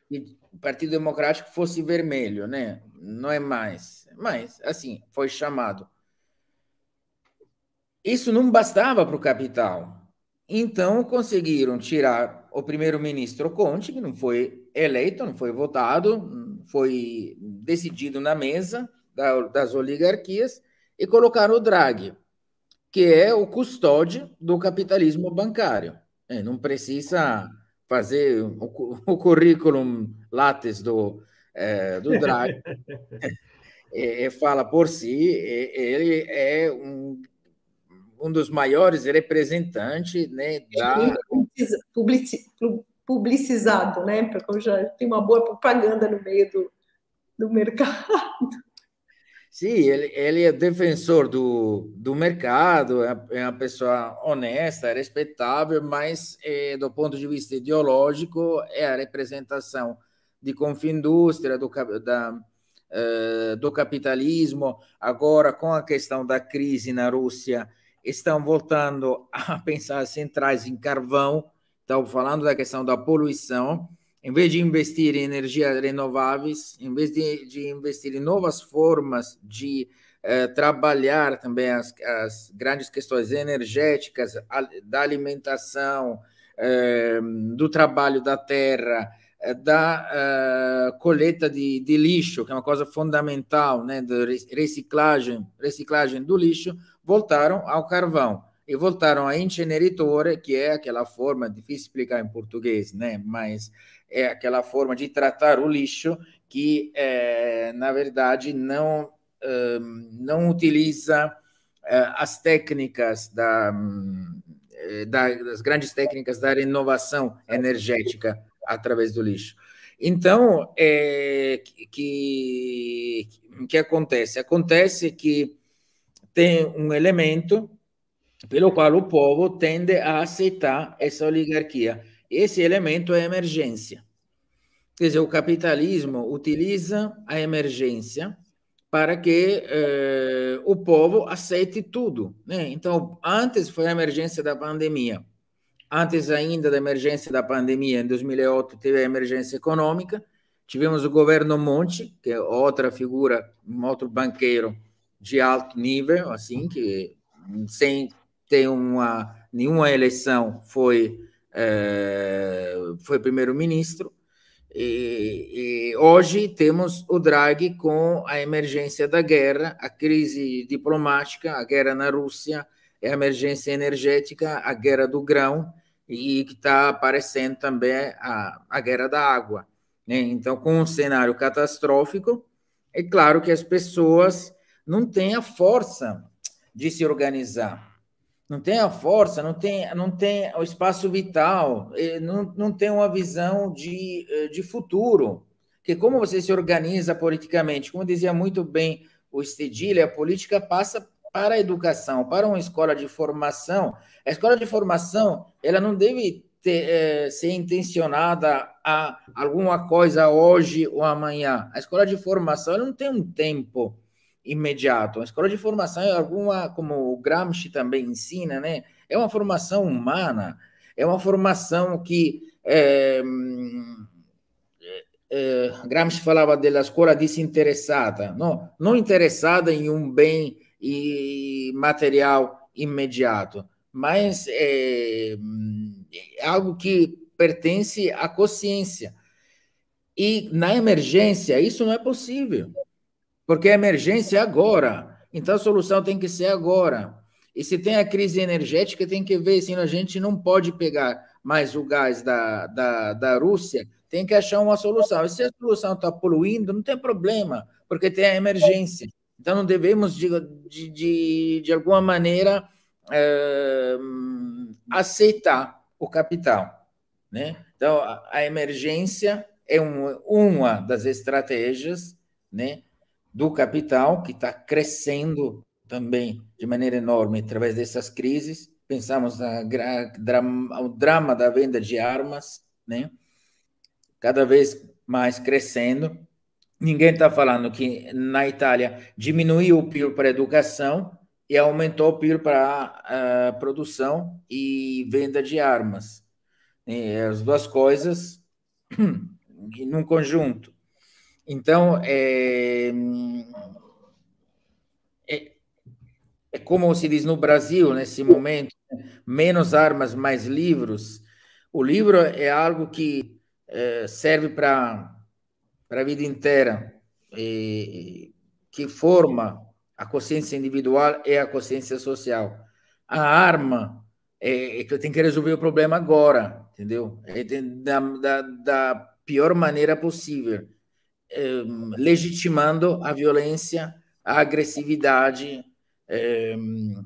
se o Partido Democrático fosse vermelho, né? Não é mais, mas assim foi chamado. Isso não bastava para o capital. Então conseguiram tirar o primeiro-ministro Conte, que não foi eleito, não foi votado, foi decidido na mesa das oligarquias, e colocaram o Draghi, que é o custódio do capitalismo bancário. Não precisa fazer o currículo Lattes do Draghi, fala por si, ele é um dos maiores representantes, né, publicizado, né? Porque já tem uma boa propaganda no meio do mercado. Sim, ele é defensor do mercado, é uma pessoa honesta, respeitável, mas do ponto de vista ideológico é a representação de Confindústria, do capitalismo. Agora, com a questão da crise na Rússia, estão voltando a pensar centrais em carvão, estão falando da questão da poluição. Em vez de investir em energias renováveis, em vez de investir em novas formas de trabalhar também as grandes questões energéticas, da alimentação, do trabalho da terra, da coleta de lixo, que é uma coisa fundamental, né, da reciclagem do lixo, voltaram ao carvão. E voltaram a inceneritore, que é aquela forma, difícil explicar em português, né? Mas é aquela forma de tratar o lixo que, na verdade, não utiliza as técnicas das grandes técnicas da renovação energética através do lixo. Então, que acontece? Acontece que tem um elemento pelo qual o povo tende a aceitar essa oligarquia. Esse elemento é a emergência. Quer dizer, o capitalismo utiliza a emergência para que o povo aceite tudo, né? Então, antes foi a emergência da pandemia. Antes ainda da emergência da pandemia, em 2008, teve a emergência econômica. Tivemos o governo Monti, que é outra figura, um outro banqueiro de alto nível, assim, que sem ter nenhuma eleição foi primeiro-ministro. E hoje temos o Draghi com a emergência da guerra, a crise diplomática, a guerra na Rússia, a emergência energética, a guerra do grão, e que está aparecendo também a guerra da água, né? Então, com um cenário catastrófico, é claro que as pessoas não têm a força de se organizar, não tem a força, não tem o espaço vital, não tem uma visão de futuro. Que como você se organiza politicamente, como dizia muito bem o Stedile, a política passa para a educação, para uma escola de formação. A escola de formação, ela não deve ser intencionada a alguma coisa hoje ou amanhã. A escola de formação, ela não tem um tempo imediato. A escola de formação é alguma, como o Gramsci também ensina, né? É uma formação humana, é uma formação que Gramsci falava da escola desinteressada, não interessada em um bem material imediato, mas é algo que pertence à consciência. E na emergência, isso não é possível, porque a emergência é agora, então a solução tem que ser agora. E se tem a crise energética, tem que ver se a gente não pode pegar mais o gás da Rússia, tem que achar uma solução. E se a solução está poluindo, não tem problema, porque tem a emergência. Então não devemos, de alguma maneira, aceitar o capital, né? Então a emergência é uma das estratégias, né, do capital, que está crescendo também de maneira enorme através dessas crises. Pensamos no drama da venda de armas, né, cada vez mais crescendo. Ninguém está falando que na Itália diminuiu o PIB para a educação e aumentou o PIB para a produção e venda de armas. E as duas coisas num conjunto. Então, é como se diz no Brasil, nesse momento, menos armas, mais livros. O livro é algo que serve para a vida inteira, que forma a consciência individual e a consciência social. A arma é que eu tenho que resolver o problema agora, entendeu? Da pior maneira possível, legitimando a violência, a agressividade,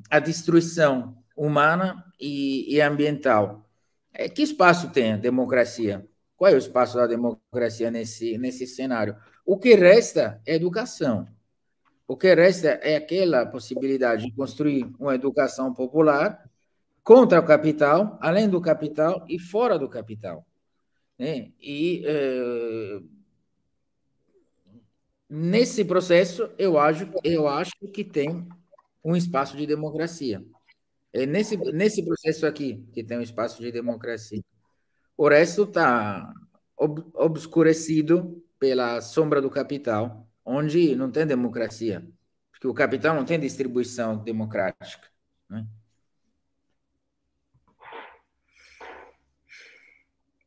a destruição humana e ambiental. Que espaço tem a democracia? Qual é o espaço da democracia nesse cenário? O que resta é educação. O que resta é aquela possibilidade de construir uma educação popular contra o capital, além do capital e fora do capital. Né? E nesse processo, eu acho que tem um espaço de democracia. É nesse processo aqui que tem um espaço de democracia. O resto está obscurecido pela sombra do capital, onde não tem democracia, porque o capital não tem distribuição democrática. Né?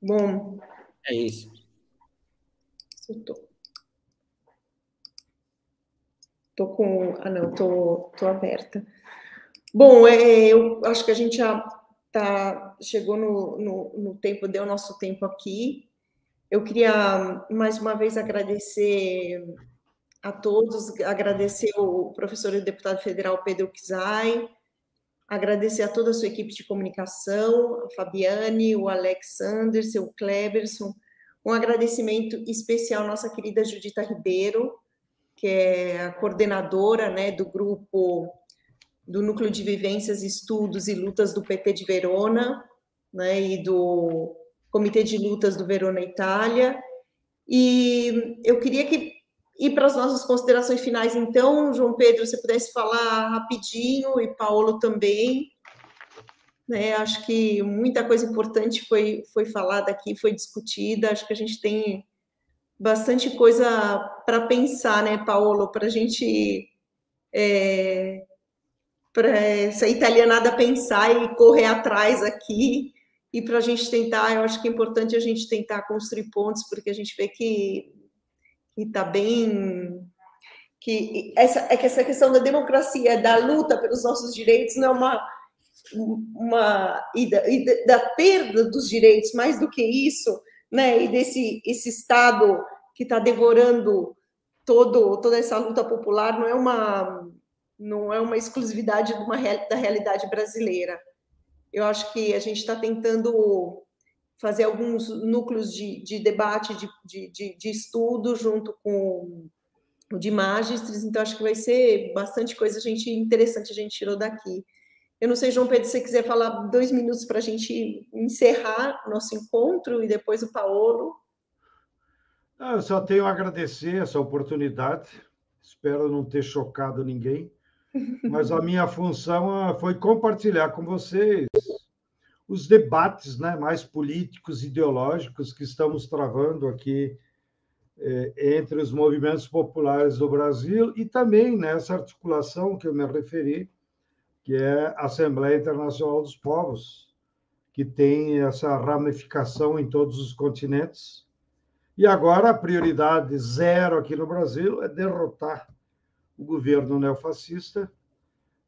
Bom, é isso. Tô com... Ah, não, tô aberta. Bom, eu acho que a gente já chegou no tempo, deu nosso tempo aqui. Eu queria, mais uma vez, agradecer a todos, agradecer o professor e deputado federal Pedro Kizai, agradecer a toda a sua equipe de comunicação, a Fabiane, o Alexander, o Kleberson, um agradecimento especial à nossa querida Judita Ribeiro, que é a coordenadora, né, do grupo do Núcleo de Vivências, Estudos e Lutas do PT de Verona, né, e do Comitê de Lutas do Verona Itália. E eu queria ir para as nossas considerações finais, então, João Pedro, se pudesse falar rapidinho, e Paulo também. Né, acho que muita coisa importante foi falada aqui, foi discutida, acho que a gente tem bastante coisa para pensar, né, Paulo, para a gente... para essa italianada pensar e correr atrás aqui, e para a gente tentar, eu acho que é importante a gente tentar construir pontos, porque a gente vê que está bem... que essa questão da democracia, da luta pelos nossos direitos, não é e da perda dos direitos, mais do que isso, né, e esse Estado que está devorando toda essa luta popular, não é uma exclusividade da realidade brasileira. Eu acho que a gente está tentando fazer alguns núcleos de debate, de estudo, junto com o de Magistris, então acho que vai ser bastante coisa interessante a gente tirou daqui. Eu não sei, João Pedro, se você quiser falar 2 minutos para a gente encerrar o nosso encontro, e depois o Paolo. Eu só tenho a agradecer essa oportunidade, espero não ter chocado ninguém, mas a minha função foi compartilhar com vocês os debates, né, mais políticos, ideológicos que estamos travando aqui entre os movimentos populares do Brasil e também nessa articulação que eu me referi, que é a Assembleia Internacional dos Povos, que tem essa ramificação em todos os continentes. E agora a prioridade 0 aqui no Brasil é derrotar o governo neofascista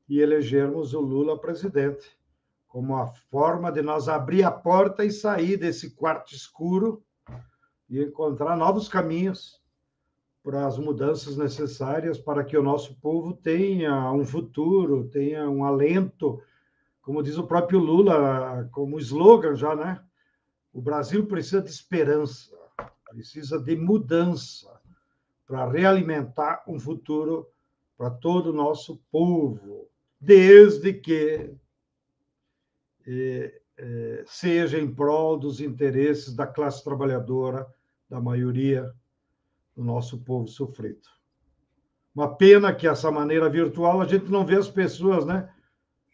e elegermos o Lula presidente, como a forma de nós abrir a porta e sair desse quarto escuro e encontrar novos caminhos para as mudanças necessárias para que o nosso povo tenha um futuro, tenha um alento, como diz o próprio Lula, como slogan já, né? O Brasil precisa de esperança. precisa de mudança para realimentar um futuro para todo o nosso povo, desde que seja em prol dos interesses da classe trabalhadora, da maioria do nosso povo sofrido. Uma pena que essa maneira virtual a gente não vê as pessoas, né?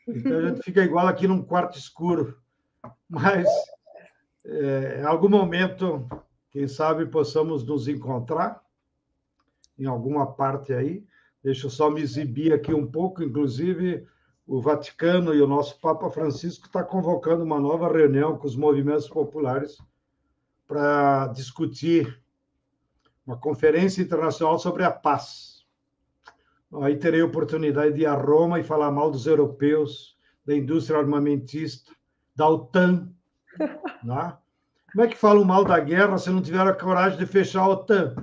Então a gente fica igual aqui num quarto escuro. Mas em algum momento, quem sabe, possamos nos encontrar em alguma parte aí. Deixa eu só me exibir aqui um pouco, inclusive o Vaticano e o nosso Papa Francisco está convocando uma nova reunião com os movimentos populares para discutir uma conferência internacional sobre a paz. Aí terei a oportunidade de ir a Roma e falar mal dos europeus, da indústria armamentista, da OTAN. Né? Como é que falam mal da guerra se não tiveram a coragem de fechar a OTAN?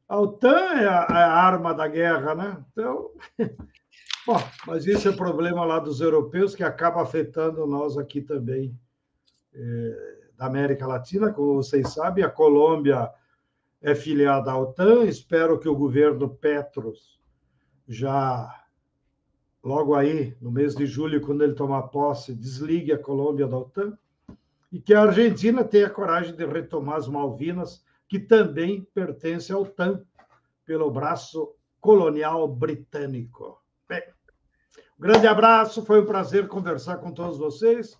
A OTAN é a arma da guerra, né? Então, bom, mas isso é problema lá dos europeus que acaba afetando nós aqui também, da América Latina. Como vocês sabem, a Colômbia é filiada à OTAN. Espero que o governo Petros já, logo aí, no mês de julho, quando ele tomar posse, desligue a Colômbia da OTAN, e que a Argentina tenha coragem de retomar as Malvinas, que também pertence à OTAN, pelo braço colonial britânico. Bem, um grande abraço, foi um prazer conversar com todos vocês.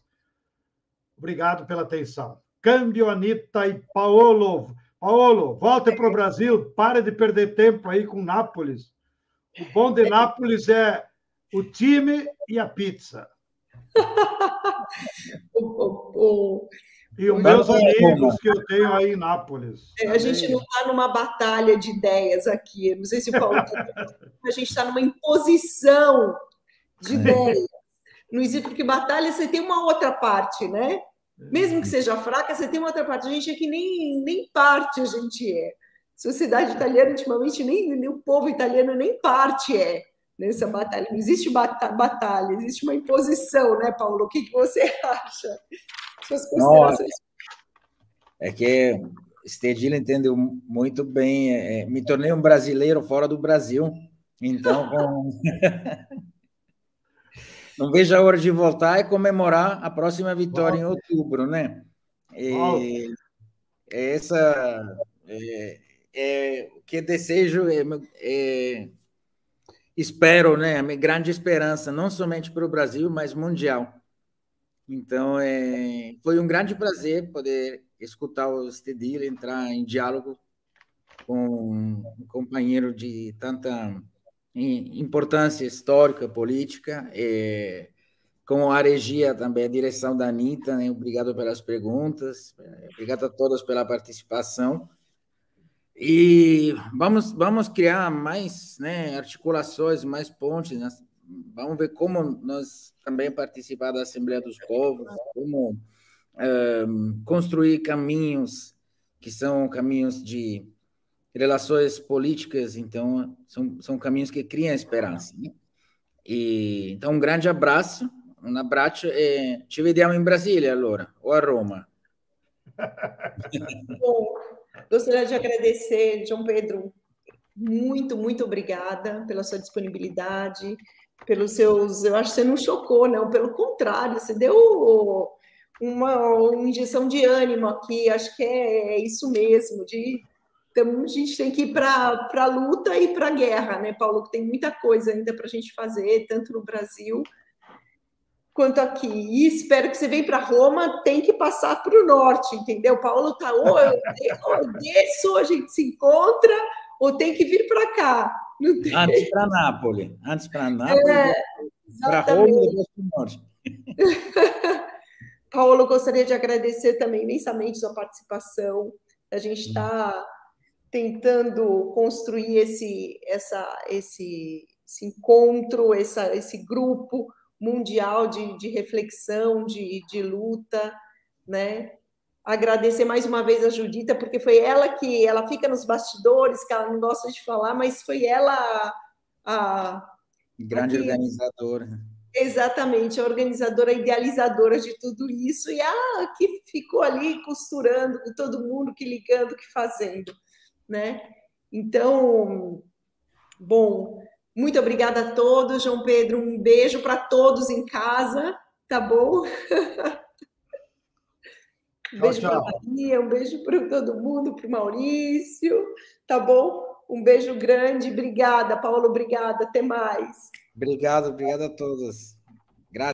Obrigado pela atenção. Câmbio, Anita e Paolo. Paolo, volte para o Brasil, pare de perder tempo aí com Nápoles. O bom de Nápoles é o time e a pizza. E os meus amigos que eu tenho aí em Nápoles. A gente não está numa batalha de ideias aqui. Não sei se o Paulo a gente está numa imposição de ideias. Não existe, porque batalha você tem uma outra parte, né? Mesmo que seja fraca, você tem uma outra parte. A gente aqui nem parte a gente é. Sociedade italiana, ultimamente, nem o povo italiano nem parte é nessa batalha. Não existe batalha, existe uma imposição, né, Paulo? O que você acha? Suas considerações. É que Stedile entendeu muito bem. Me tornei um brasileiro fora do Brasil, então não vejo a hora de voltar e comemorar a próxima vitória em outubro, né? O que desejo, espero, né? A minha grande esperança, não somente para o Brasil, mas mundial. Então, foi um grande prazer poder escutar o Stedile, entrar em diálogo com um companheiro de tanta importância histórica, política, com a regia também, a direção da Anita, né? Obrigado pelas perguntas, obrigado a todos pela participação. E vamos criar mais, né, articulações, mais pontes, né? Vamos ver como nós também participar da Assembleia dos Povos, como construir caminhos que são caminhos de relações políticas, então são caminhos que criam esperança, né? Então, um grande abraço, um abraço e ci vediamo in Brasile, allora, ou a Roma. Bom, gostaria de agradecer, João Pedro, muito, muito obrigada pela sua disponibilidade, pelos seus... Eu acho que você não chocou, não, pelo contrário, você deu uma injeção de ânimo aqui, acho que é isso mesmo, então, a gente tem que ir para a luta e para a guerra, né, Paulo? Tem muita coisa ainda para a gente fazer, tanto no Brasil quanto aqui. E espero que você venha para Roma, tem que passar para o norte, entendeu? Paulo está, ou eu desço, a gente se encontra, ou tem que vir para cá. Antes para Nápoles. Para Roma e depois para o norte. Paulo, gostaria de agradecer também imensamente sua participação. A gente está tentando construir esse encontro, esse grupo mundial de reflexão, de luta, né? Agradecer mais uma vez a Judita, porque foi ela fica nos bastidores, que ela não gosta de falar, mas foi ela grande organizadora. Exatamente, a organizadora, idealizadora de tudo isso, e a que ficou ali costurando com todo mundo, que ligando, que fazendo, né? Então, bom, muito obrigada a todos, João Pedro, um beijo para todos em casa, tá bom? Um beijo para a Maria, um beijo para todo mundo, para o Maurício, tá bom? Um beijo grande, obrigada, Paulo, obrigada, até mais. Obrigado a todos.